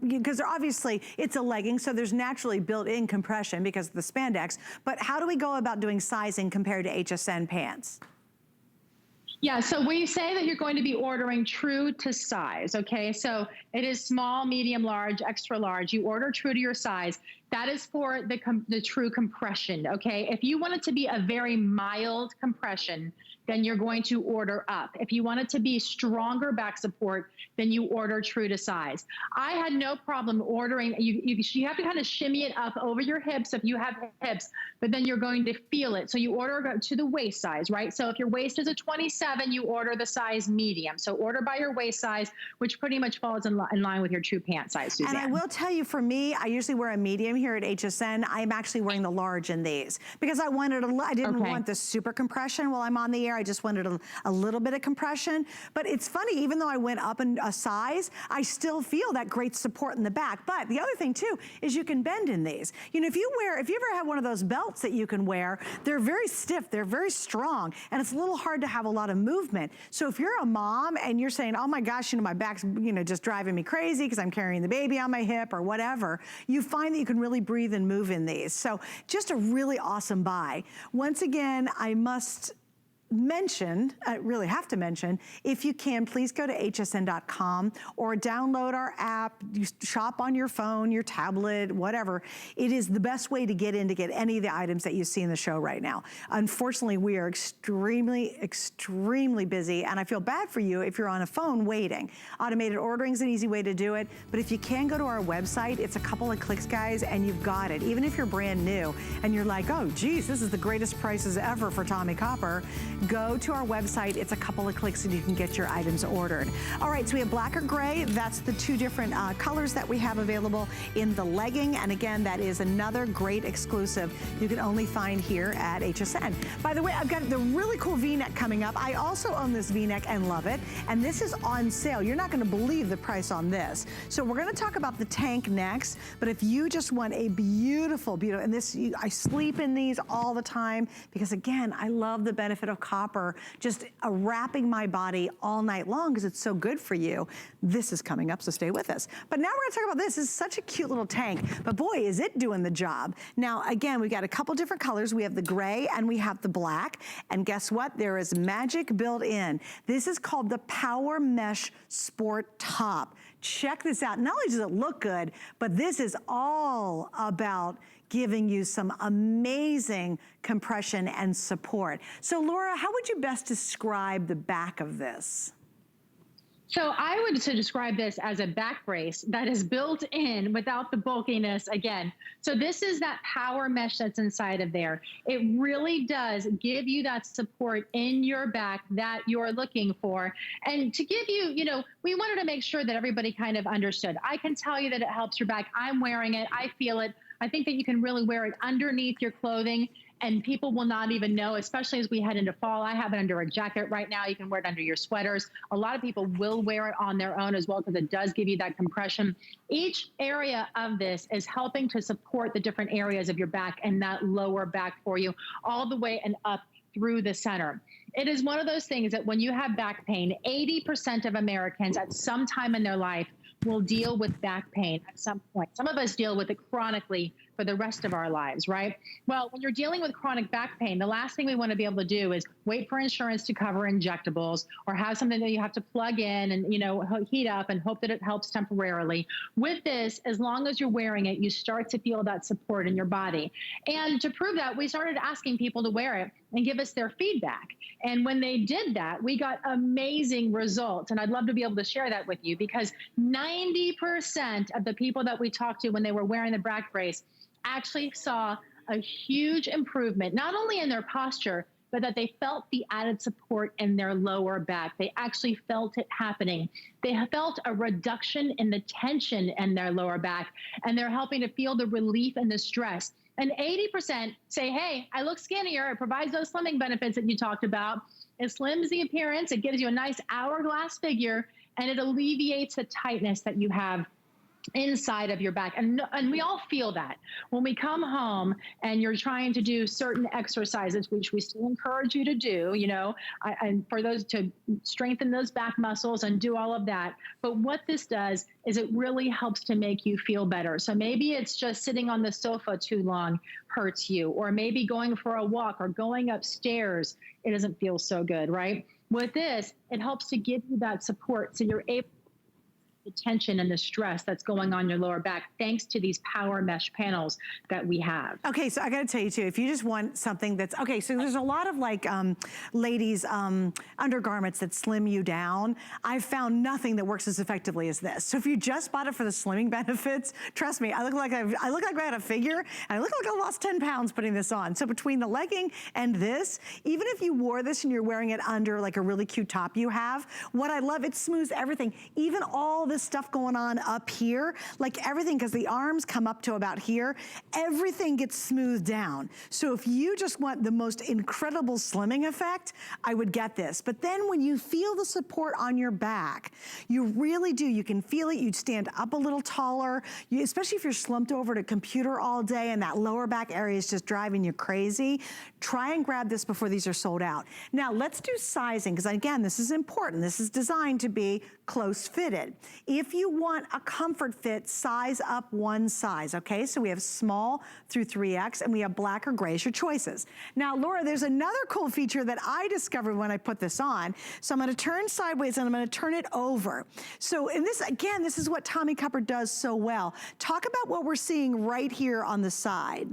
Speaker 1: because obviously it's a legging, so there's naturally built-in compression because of the spandex. But how do we go about doing sizing compared to HSN pants?
Speaker 2: Yeah, so we say that you're going to be ordering true to size, okay? So it is small, medium, large, extra large. You order true to your size. That is for the true compression, okay? If you want it to be a very mild compression, then you're going to order up. If you want it to be stronger back support, then you order true to size. I had no problem ordering. You have to kind of shimmy it up over your hips if you have hips, but then you're going to feel it. So you order to the waist size, right? So if your waist is a 27, you order the size medium. So order by your waist size, which pretty much falls in line with your true pant size, Suzanne.
Speaker 1: And I will tell you, for me, I usually wear a medium here at HSN. I'm actually wearing the large in these because I didn't want the super compression while I'm on the air. I just wanted a little bit of compression. But it's funny, even though I went up in a size, I still feel that great support in the back. But the other thing too is you can bend in these. You know, if you ever have one of those belts that you can wear, they're very stiff, they're very strong, and it's a little hard to have a lot of movement. So if you're a mom and you're saying, oh my gosh, you know, my back's, you know, just driving me crazy because I'm carrying the baby on my hip or whatever, you find that you can really breathe and move in these. So just a really awesome buy. Once again, I must mention, I really have to mention, if you can, please go to hsn.com or download our app. You shop on your phone, your tablet, whatever. It is the best way to get in to get any of the items that you see in the show right now. Unfortunately, we are extremely, extremely busy, and I feel bad for you if you're on a phone waiting. Automated ordering is an easy way to do it, but if you can go to our website, it's a couple of clicks, guys, and you've got it. Even if you're brand new and you're like, oh, geez, this is the greatest prices ever for Tommie Copper, go to our website. It's a couple of clicks and you can get your items ordered. All right, so we have black or gray. That's the two different colors that we have available in the legging. And again, that is another great exclusive you can only find here at HSN. By the way, I've got the really cool V-neck coming up. I also own this V-neck and love it. And this is on sale. You're not going to believe the price on this. So we're going to talk about the tank next. But if you just want a beautiful, beautiful, and this, I sleep in these all the time because again, I love the benefit of copper just wrapping my body all night long because it's so good for you. This is coming up, so stay with us. But now we're gonna talk about this. This is such a cute little tank, but boy, is it doing the job. Now, again, we've got a couple different colors. We have the gray and we have the black. And guess what? There is magic built in. This is called the Power Mesh Sport Top. Check this out. Not only does it look good, but this is all about giving you some amazing compression and support. So Laura, how would you best describe the back of this?
Speaker 2: So I would describe this as a back brace that is built in without the bulkiness again. So this is that power mesh that's inside of there. It really does give you that support in your back that you're looking for. And to give you, you know, we wanted to make sure that everybody kind of understood. I can tell you that it helps your back. I'm wearing it. I feel it. I think that you can really wear it underneath your clothing and people will not even know, especially as we head into fall. I have it under a jacket right now. You can wear it under your sweaters. A lot of people will wear it on their own as well because it does give you that compression. Each area of this is helping to support the different areas of your back and that lower back for you all the way and up through the center. It is one of those things that when you have back pain, 80% of Americans at some time in their life will deal with back pain at some point. Some of us deal with it chronically for the rest of our lives, right? Well, when you're dealing with chronic back pain, the last thing we want to be able to do is wait for insurance to cover injectables or have something that you have to plug in and, you know, heat up and hope that it helps temporarily. With this, as long as you're wearing it, you start to feel that support in your body. And to prove that, we started asking people to wear it and give us their feedback. And when they did that, we got amazing results. And I'd love to be able to share that with you because 90% of the people that we talked to when they were wearing the back brace actually saw a huge improvement, not only in their posture, but that they felt the added support in their lower back. They actually felt it happening. They felt a reduction in the tension in their lower back, and they're helping to feel the relief and the stress. And 80% say, hey, I look skinnier. It provides those slimming benefits that you talked about. It slims the appearance. It gives you a nice hourglass figure, and it alleviates the tightness that you have inside of your back. And we all feel that when we come home and you're trying to do certain exercises, which we still encourage you to do, you know, and for those to strengthen those back muscles and do all of that. But what this does is it really helps to make you feel better. So maybe it's just sitting on the sofa too long hurts you, or maybe going for a walk or going upstairs, it doesn't feel so good, right? With this, it helps to give you that support so you're able the tension and the stress that's going on your lower back, thanks to these power mesh panels that we have.
Speaker 1: Okay, so I gotta tell you too, if you just want something that's, okay, so there's a lot of like ladies undergarments that slim you down. I've found nothing that works as effectively as this. So if you just bought it for the slimming benefits, trust me, I look like I had a figure, and I look like I lost 10 pounds putting this on. So between the legging and this, even if you wore this and you're wearing it under like a really cute top you have, what I love, it smooths everything. Even all this stuff going on up here, like everything, because the arms come up to about here, everything gets smoothed down. So if you just want the most incredible slimming effect, I would get this. But then when you feel the support on your back, you really do, you can feel it, you'd stand up a little taller, especially if you're slumped over to a computer all day and that lower back area is just driving you crazy. Try and grab this before these are sold out. Now let's do sizing, because again, this is important. This is designed to be close fitted. If you want a comfort fit, size up one size, okay? So we have small through 3X, and we have black or gray as your choices. Now, Laura, there's another cool feature that I discovered when I put this on. So I'm gonna turn sideways and I'm gonna turn it over. So, and this, again, this is what Tommie Copper does so well. Talk about what we're seeing right here on the side.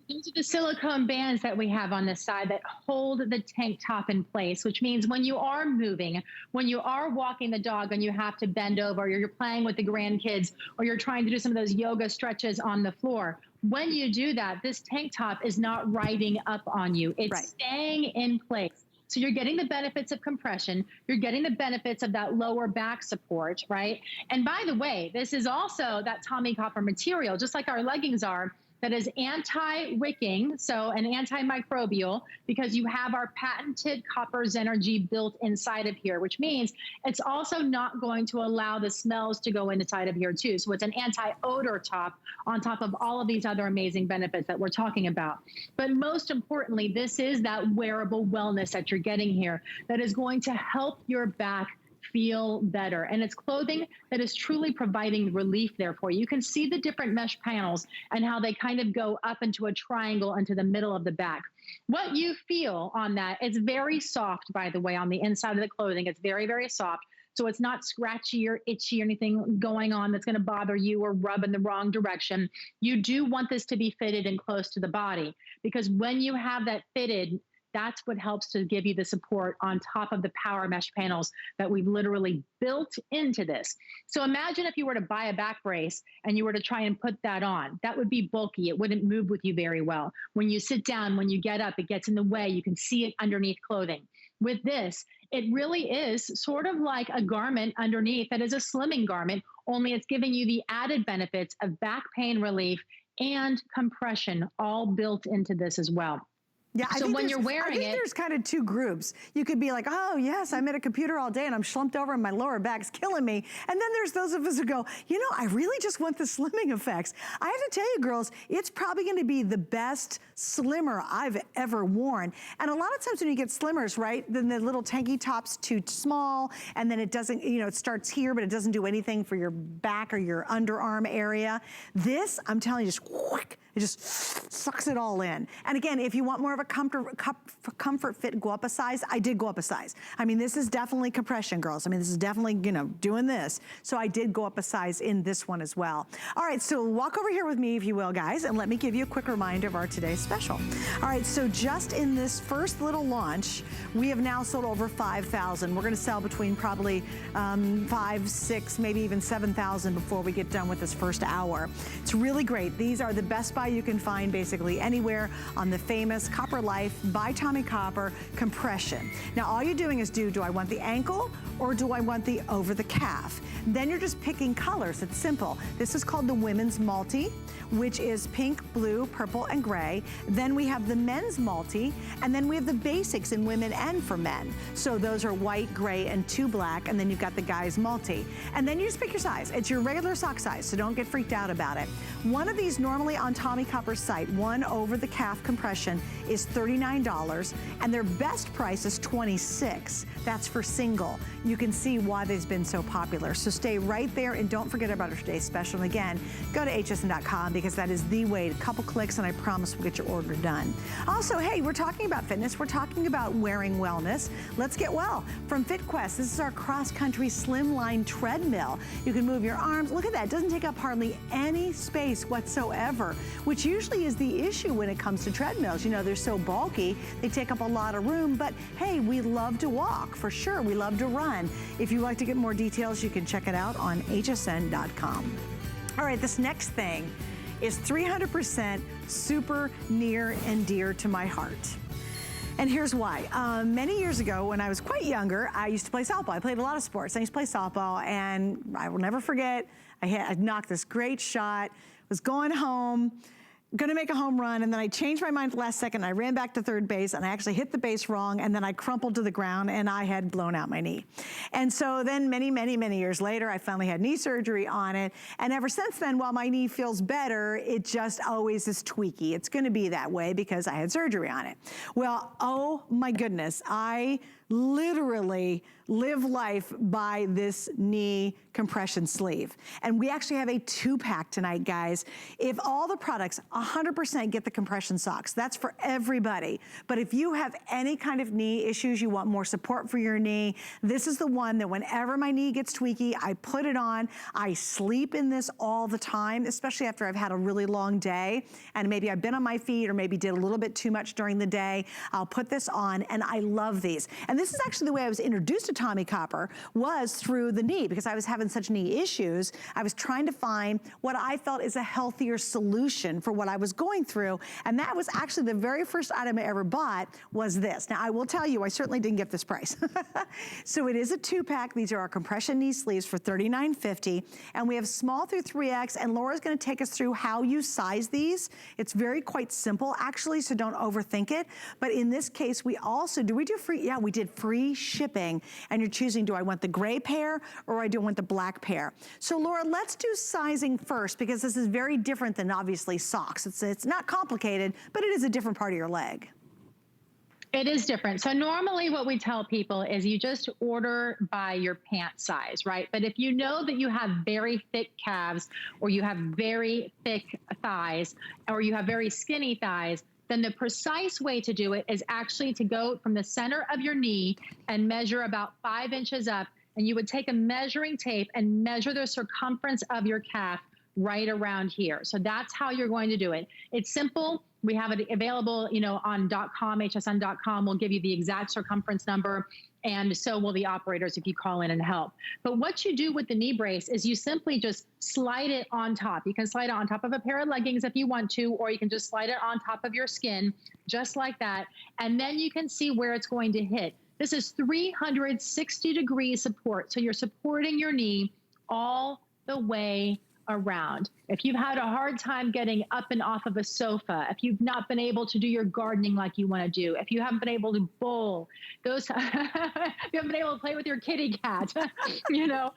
Speaker 2: These are the silicone bands that we have on this side that hold the tank top in place, which means when you are moving, when you are walking the dog and you have to bend over, or you're playing with the grandkids, or you're trying to do some of those yoga stretches on the floor, when you do that, this tank top is not riding up on you. It's staying in place. So you're getting the benefits of compression. You're getting the benefits of that lower back support, right? And by the way, this is also that Tommie Copper material, just like our leggings are, that is anti-wicking, so an antimicrobial, because you have our patented copper Zenergy built inside of here, which means it's also not going to allow the smells to go inside of here too. So it's an anti-odor top on top of all of these other amazing benefits that we're talking about. But most importantly, this is that wearable wellness that you're getting here that is going to help your back feel better. And it's clothing that is truly providing relief there for you. You can see the different mesh panels and how they kind of go up into a triangle into the middle of the back. What you feel on that, it's very soft, by the way, on the inside of the clothing. It's very, very soft. So it's not scratchy or itchy or anything going on that's going to bother you or rub in the wrong direction. You do want this to be fitted and close to the body, because when you have that fitted, that's what helps to give you the support on top of the power mesh panels that we've literally built into this. So imagine if you were to buy a back brace and you were to try and put that on. That would be bulky. It wouldn't move with you very well. When you sit down, when you get up, it gets in the way. You can see it underneath clothing. With this, it really is sort of like a garment underneath that is a slimming garment, only it's giving you the added benefits of back pain relief and compression all built into this as well.
Speaker 1: Yeah,
Speaker 2: so when you're wearing it, I think
Speaker 1: there's kind of two groups. You could be like, oh yes, I'm at a computer all day and I'm slumped over and my lower back's killing me. And then there's those of us who go, you know, I really just want the slimming effects. I have to tell you, girls, it's probably going to be the best slimmer I've ever worn. And a lot of times when you get slimmers, right, then the little tanky top's too small, and then it doesn't, you know, it starts here, but it doesn't do anything for your back or your underarm area. This, I'm telling you, just whoosh, it just sucks it all in. And again, if you want more of a comfort fit, go up a size. I did go up a size. I mean, this is definitely compression, girls. I mean, this is definitely, you know, doing this. So I did go up a size in this one as well. All right, so walk over here with me, if you will, guys, and let me give you a quick reminder of our today's special. All right, so just in this first little launch, we have now sold over 5,000. We're gonna sell between probably 5, 6, maybe even 7,000 before we get done with this first hour. It's really great. These are the best buy you can find basically anywhere on the famous Copper Life by Tommie Copper compression. Now all you're doing is do I want the ankle or do I want the over the calf? Then you're just picking colors. It's simple. This is called the Women's Multi, which is pink, blue, purple, and gray. Then we have the Men's Multi, and then we have the basics in women and for men. So those are white, gray, and 2 black, and then you've got the Guys Multi. And then you just pick your size. It's your regular sock size, so don't get freaked out about it. One of these normally on top Tommy Copper's site, one over the calf compression is $39, and their best price is $26. That's for single. You can see why they've been so popular. So stay right there, and don't forget about our today's special. And again, go to hsn.com, because that is the way. A couple clicks, and I promise we'll get your order done. Also, hey, we're talking about fitness. We're talking about wearing wellness. Let's get well. From FitQuest, this is our cross-country Slimline treadmill. You can move your arms. Look at that. It doesn't take up hardly any space whatsoever, which usually is the issue when it comes to treadmills. You know, they're so bulky, they take up a lot of room, but hey, we love to walk, for sure. We love to run. If you'd like to get more details, you can check it out on hsn.com. All right, this next thing is 300% super near and dear to my heart. And here's why. Many years ago, when I was quite younger, I used to play softball. I played a lot of sports. I used to play softball, and I will never forget, I knocked this great shot, was going home, gonna make a home run, and then I changed my mind at the last second. I ran back to third base, and I actually hit the base wrong, and then I crumpled to the ground, and I had blown out my knee. And so then many, many, many years later, I finally had knee surgery on it, and ever since then, while my knee feels better, it just always is tweaky. It's gonna be that way because I had surgery on it. Well, oh my goodness, I literally live life by this knee compression sleeve. And we actually have a 2-pack tonight, guys. If all the products 100% get the compression socks, that's for everybody. But if you have any kind of knee issues, you want more support for your knee, this is the one that whenever my knee gets tweaky, I put it on. I sleep in this all the time, especially after I've had a really long day, and maybe I've been on my feet or maybe did a little bit too much during the day. I'll put this on, and I love these. And this is actually the way I was introduced to Tommy Copper, was through the knee, because I was having such knee issues. I was trying to find what I felt is a healthier solution for what I was going through, and that was actually the very first item I ever bought was this. Now, I will tell you, I certainly didn't get this price. So it is a 2-pack. These are our compression knee sleeves for $39.50, and we have small through 3X, and Laura's gonna take us through how you size these. It's quite simple, actually, so don't overthink it. But in this case, we also, do we do free? Yeah, we did free shipping, and you're choosing, do I want the gray pair or do I want the black pair? So Laura, let's do sizing first, because this is very different than obviously socks. It's not complicated, but it is a different part of your leg.
Speaker 2: It is different. So normally what we tell people is you just order by your pant size, right? But if you know that you have very thick calves, or you have very thick thighs, or you have very skinny thighs, then the precise way to do it is actually to go from the center of your knee and measure about 5 inches up. And you would take a measuring tape and measure the circumference of your calf right around here. So that's how you're going to do it. It's simple. We have it available, you know, on .com, hsn.com. We'll give you the exact circumference number, and so will the operators if you call in and help. But what you do with the knee brace is you simply just slide it on top. You can slide it on top of a pair of leggings if you want to, or you can just slide it on top of your skin, just like that. And then you can see where it's going to hit. This is 360-degree support. So you're supporting your knee all the way around. If you've had a hard time getting up and off of a sofa, if you've not been able to do your gardening like you want to do, if you haven't been able to bowl, if you haven't been able to play with your kitty cat, you know,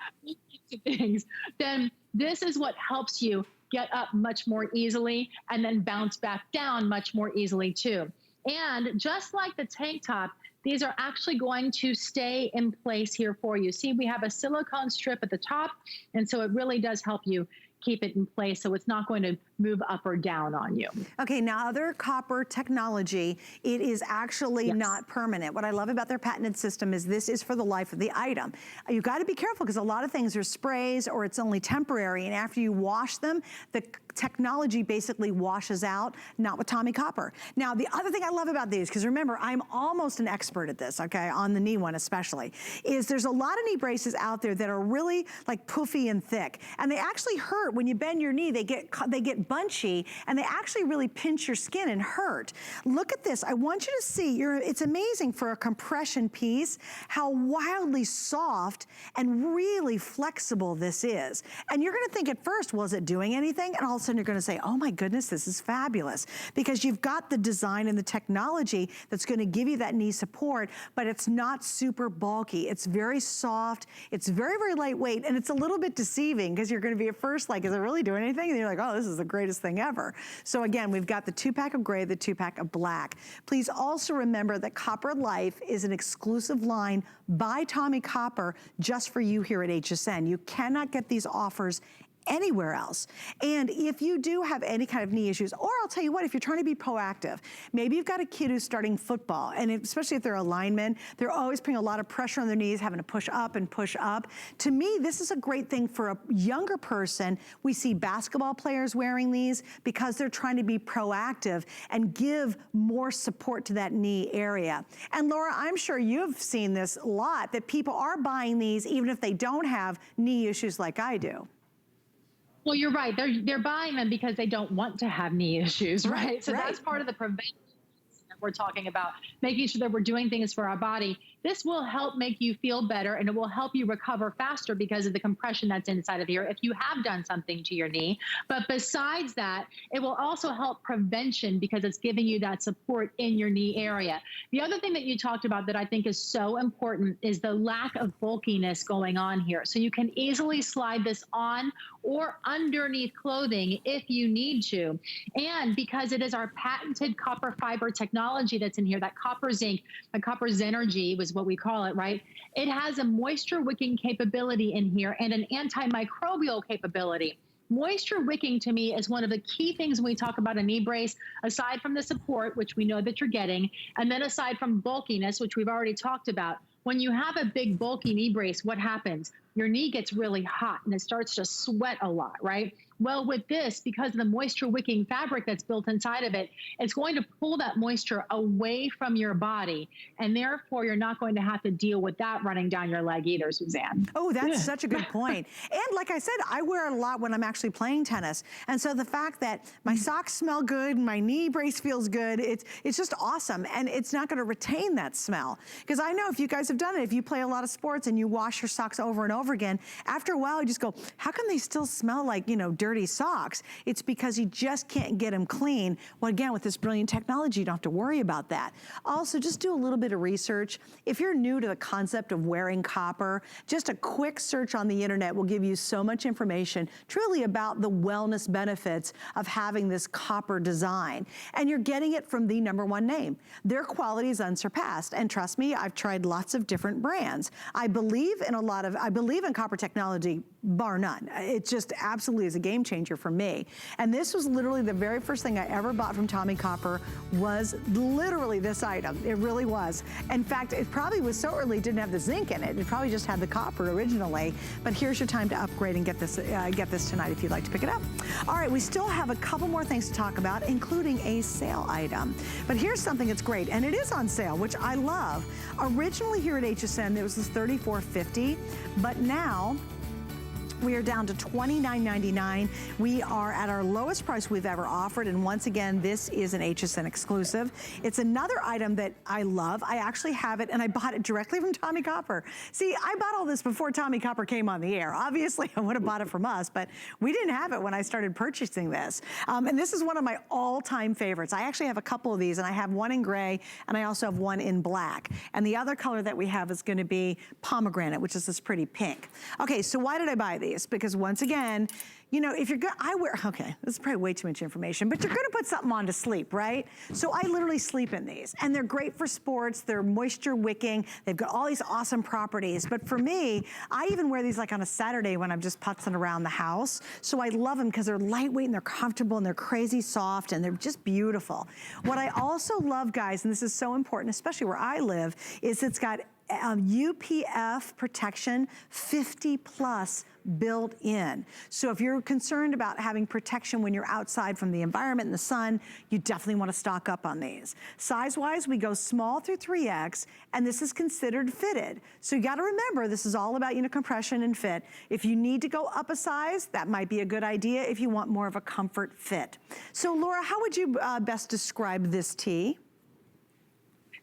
Speaker 2: things, then this is what helps you get up much more easily and then bounce back down much more easily too. And just like the tank top, these are actually going to stay in place here for you. See, we have a silicone strip at the top, and so it really does help you keep it in place so it's not going to move up or down on you.
Speaker 1: Okay, now other copper technology, it is actually not permanent. What I love about their patented system is this is for the life of the item. You got to be careful, because a lot of things are sprays or it's only temporary, and after you wash them, the technology basically washes out, not with Tommy Copper. Now, the other thing I love about these, because remember, I'm almost an expert at this, okay, on the knee one especially, is there's a lot of knee braces out there that are really like poofy and thick, and they actually hurt when you bend your knee. They get bunchy, and they actually really pinch your skin and hurt. Look at this. I want you to see, it's amazing for a compression piece how wildly soft and really flexible this is. And you're gonna think at first, well, is it doing anything? And all of a sudden you're gonna say, oh my goodness, this is fabulous. Because you've got the design and the technology that's gonna give you that knee support, but it's not super bulky. It's very soft, it's very, very lightweight, and it's a little bit deceiving, because you're gonna be at first like, is it really doing anything? And you're like, oh, this is a great greatest thing ever. So again, we've got the 2-pack of gray, the 2-pack of black. Please also remember that Copper Life is an exclusive line by Tommy Copper just for you here at HSN. You cannot get these offers anywhere else. And if you do have any kind of knee issues, or I'll tell you what, if you're trying to be proactive, maybe you've got a kid who's starting football, and especially if they're a lineman, they're always putting a lot of pressure on their knees, having to push up and push up. To me, this is a great thing for a younger person. We see basketball players wearing these because they're trying to be proactive and give more support to that knee area. And Laura, I'm sure you've seen this a lot, that people are buying these even if they don't have knee issues like I do.
Speaker 2: Well, you're right. They're buying them because they don't want to have knee issues, right? So
Speaker 1: right.
Speaker 2: That's part of the prevention that we're talking about, making sure that we're doing things for our body. This will help make you feel better, and it will help you recover faster because of the compression that's inside of here if you have done something to your knee. But besides that, it will also help prevention because it's giving you that support in your knee area. The other thing that you talked about that I think is so important is the lack of bulkiness going on here. So you can easily slide this on or underneath clothing if you need to. And because it is our patented copper fiber technology that's in here, that copper zinc, the copper Zenergy was what we call it, right? It has a moisture wicking capability in here and an antimicrobial capability. Moisture wicking to me is one of the key things when we talk about a knee brace, aside from the support, which we know that you're getting, and then aside from bulkiness, which we've already talked about. When you have a big bulky knee brace, what happens? Your knee gets really hot and it starts to sweat a lot, right? Well, with this, because of the moisture wicking fabric that's built inside of it, it's going to pull that moisture away from your body. And therefore, you're not going to have to deal with that running down your leg either, Suzanne.
Speaker 1: Oh, that's such a good point. And like I said, I wear it a lot when I'm actually playing tennis. And so the fact that my socks smell good, my knee brace feels good, it's just awesome. And it's not going to retain that smell. Because I know if you guys have done it, if you play a lot of sports and you wash your socks over and over again, after a while you just go, how come they still smell like, you know, dirty socks? It's because you just can't get them clean. Well, again, with this brilliant technology, you don't have to worry about that. Also, just do a little bit of research. If you're new to the concept of wearing copper, just a quick search on the internet will give you so much information truly about the wellness benefits of having this copper design. And you're getting it from the #1 name. Their quality is unsurpassed. And trust me, I've tried lots of different brands. I believe in copper technology, bar none. It just absolutely is a game changer for me. And this was literally the very first thing I ever bought from Tommy Copper was literally this item. It really was. In fact, it probably was so early it didn't have the zinc in it. It probably just had the copper originally. But here's your time to upgrade and get this tonight if you'd like to pick it up. All right, we still have a couple more things to talk about, including a sale item. But here's something that's great, and it is on sale, which I love. Originally here at HSN, it was this $34.50, but now we are down to $29.99. We are at our lowest price we've ever offered. And once again, this is an HSN exclusive. It's another item that I love. I actually have it and I bought it directly from Tommy Copper. See, I bought all this before Tommy Copper came on the air. Obviously, I would have bought it from us, but we didn't have it when I started purchasing this. And this is one of my all-time favorites. I actually have a couple of these, and I have one in gray and I also have one in black. And the other color that we have is going to be pomegranate, which is this pretty pink. Okay, so why did I buy these? Because once again, you know, if you're good, okay, this is probably way too much information, but you're gonna put something on to sleep, right? So I literally sleep in these, and they're great for sports, they're moisture wicking, they've got all these awesome properties. But for me, I even wear these like on a Saturday when I'm just putzing around the house. So I love them because they're lightweight and they're comfortable and they're crazy soft and they're just beautiful. What I also love, guys, and this is so important, especially where I live, is it's got UPF protection 50+ built in. So if you're concerned about having protection when you're outside from the environment and the sun, you definitely want to stock up on these. Size-wise, we go small through 3X, and this is considered fitted. So you got to remember, this is all about, you know, compression and fit. If you need to go up a size, that might be a good idea if you want more of a comfort fit. So Laura, how would you best describe this tee?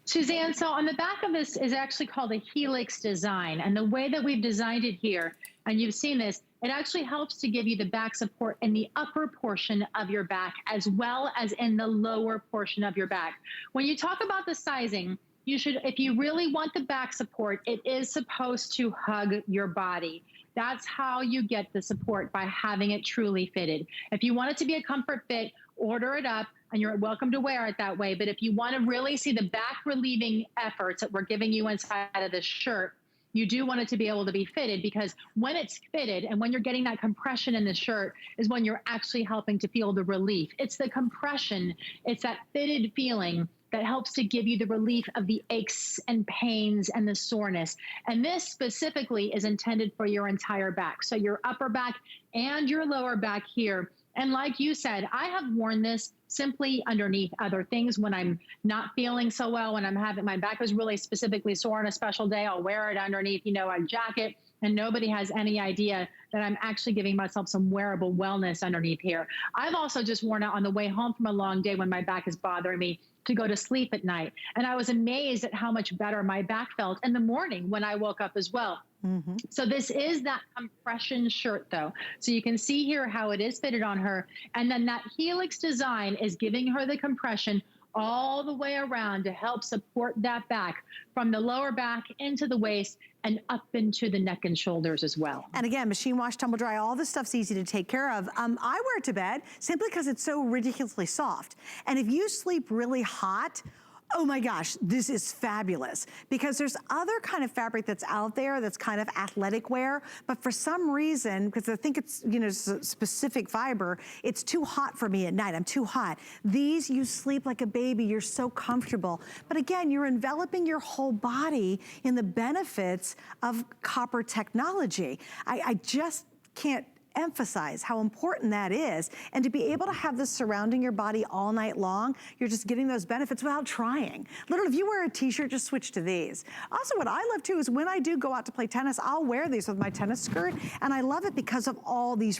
Speaker 2: Suzanne, so on the back of this is actually called a helix design. And the way that we've designed it here, and you've seen this, it actually helps to give you the back support in the upper portion of your back as well as in the lower portion of your back. When you talk about the sizing, you should, if you really want the back support, it is supposed to hug your body. That's how you get the support, by having it truly fitted. If you want it to be a comfort fit, order it up and you're welcome to wear it that way. But if you want to really see the back relieving efforts that we're giving you inside of this shirt, you do want it to be able to be fitted, because when it's fitted and when you're getting that compression in the shirt is when you're actually helping to feel the relief. It's the compression, it's that fitted feeling that helps to give you the relief of the aches and pains and the soreness. And this specifically is intended for your entire back. So your upper back and your lower back here. And like you said, I have worn this simply underneath other things when I'm not feeling so well, when I'm having, my back is really specifically sore on a special day, I'll wear it underneath, you know, a jacket, and nobody has any idea that I'm actually giving myself some wearable wellness underneath here. I've also just worn it on the way home from a long day when my back is bothering me to go to sleep at night. And I was amazed at how much better my back felt in the morning when I woke up as well. Mm-hmm. So this is that compression shirt though. So you can see here how it is fitted on her. And then that helix design is giving her the compression all the way around to help support that back from the lower back into the waist and up into the neck and shoulders as well.
Speaker 1: And again, machine wash, tumble dry, all this stuff's easy to take care of. I wear it to bed simply because it's so ridiculously soft. And if you sleep really hot, oh my gosh, this is fabulous, because there's other kind of fabric that's out there that's kind of athletic wear, but for some reason, because I think it's, you know, specific fiber, it's too hot for me at night. I'm too hot. These, you sleep like a baby. You're so comfortable. But again, you're enveloping your whole body in the benefits of copper technology. I just can't emphasize how important that is. And to be able to have this surrounding your body all night long, you're just getting those benefits without trying. Literally, if you wear a t-shirt, just switch to these. Also, what I love too is when I do go out to play tennis, I'll wear these with my tennis skirt, and I love it because of all these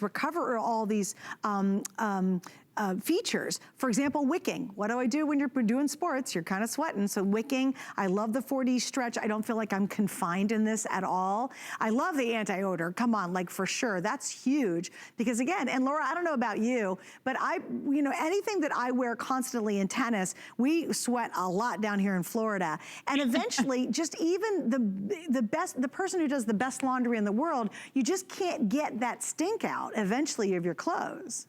Speaker 1: features. For example, wicking. What do I do when you're doing sports? You're kind of sweating, so wicking. I love the 4D stretch. I don't feel like I'm confined in this at all. I love the anti-odor. Come on, like for sure. That's huge, because again, and Laura, I don't know about you, but you know, anything that I wear constantly in tennis, we sweat a lot down here in Florida. And eventually, just even the person who does the best laundry in the world, you just can't get that stink out eventually of your clothes.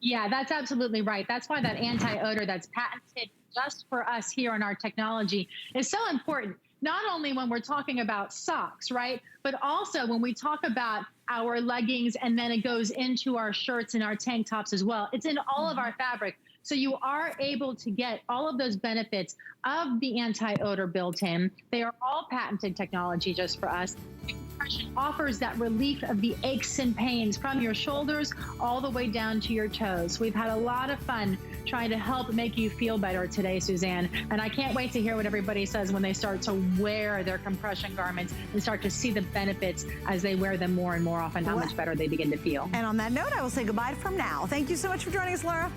Speaker 2: Yeah, that's absolutely right. That's why that anti-odor that's patented just for us here in our technology is so important. Not only when we're talking about socks, right? But also when we talk about our leggings, and then it goes into our shirts and our tank tops as well. It's in all of our fabric. So you are able to get all of those benefits of the anti-odor built in. They are all patented technology just for us. Compression offers that relief of the aches and pains from your shoulders all the way down to your toes. We've had a lot of fun trying to help make you feel better today, Suzanne. And I can't wait to hear what everybody says when they start to wear their compression garments and start to see the benefits as they wear them more and more often, how much better they begin to feel.
Speaker 1: And on that note, I will say goodbye from now. Thank you so much for joining us, Laura.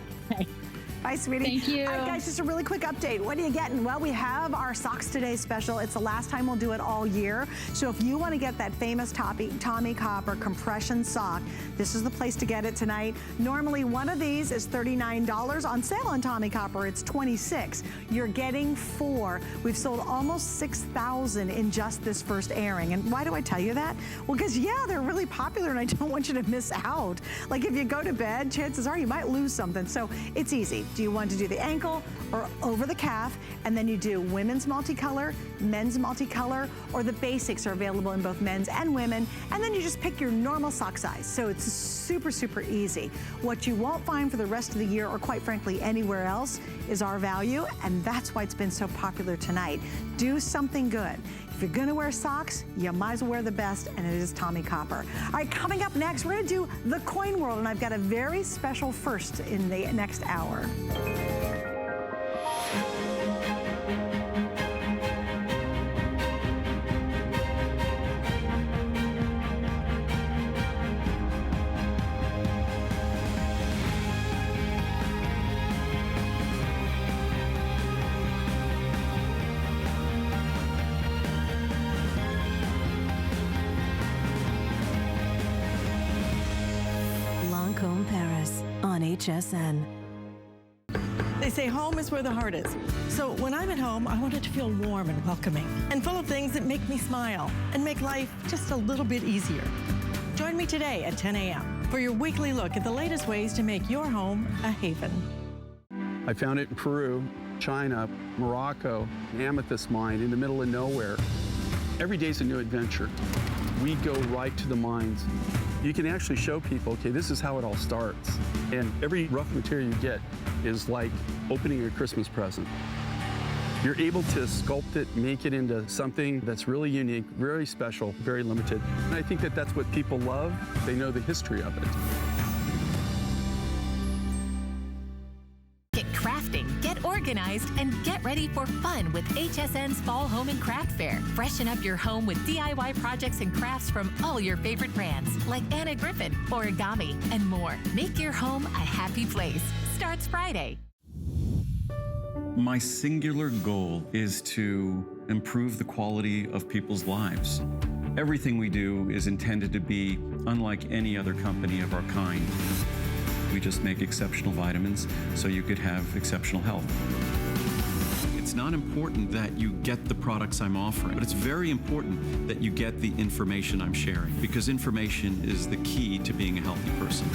Speaker 1: Bye, sweetie.
Speaker 2: Thank you.
Speaker 1: All right, guys, just a really quick update. What are you getting? Well, we have our Socks Today special. It's the last time we'll do it all year. So if you want to get that famous Tommy Copper compression sock, this is the place to get it tonight. Normally, one of these is $39. On sale on Tommy Copper, it's $26. You're getting 4. We've sold almost 6,000 in just this first airing. And why do I tell you that? Well, because, yeah, they're really popular, and I don't want you to miss out. Like, if you go to bed, chances are you might lose something. So it's easy. Do you want to do the ankle or over the calf? And then you do women's multicolor, men's multicolor, or the basics are available in both men's and women. And then you just pick your normal sock size. So it's super, super easy. What you won't find for the rest of the year, or quite frankly anywhere else, is our value. And that's why it's been so popular tonight. Do something good. If you're gonna wear socks, you might as well wear the best, and it is Tommy Copper. All right, coming up next, we're gonna do the coin world, and I've got a very special first in the next hour.
Speaker 3: Lancôme Paris on HSN.
Speaker 1: They
Speaker 5: say home is where the heart is. So when I'm at home, I want it to feel warm and welcoming and full of things that make me smile and make life just a little bit easier. Join me today at 10 a.m. for your weekly look at the latest ways to make your home a haven.
Speaker 4: I found it in Peru, China, Morocco, an amethyst mine in the middle of nowhere. Every day's a new adventure. We go right to the mines. You can actually show people, okay, this is how it all starts. And every rough material you get is like opening a Christmas present. You're able to sculpt it, make it into something that's really unique, very special, very limited. And I think that that's what people love. They know the history of it.
Speaker 6: Get crafting, get organized, and get ready for fun with HSN's Fall Home and Craft Fair. Freshen up your home with DIY projects and crafts from all your favorite brands, like Anna Griffin, origami, and more. Make your home a happy place. Starts Friday.
Speaker 7: My singular goal is to improve the quality of people's lives. Everything we do is intended to be unlike any other company of our kind. We just make exceptional vitamins so you could have exceptional health. It's not important that you get the products I'm offering, but it's very important that you get the information I'm sharing, because information is the key to being a healthy person.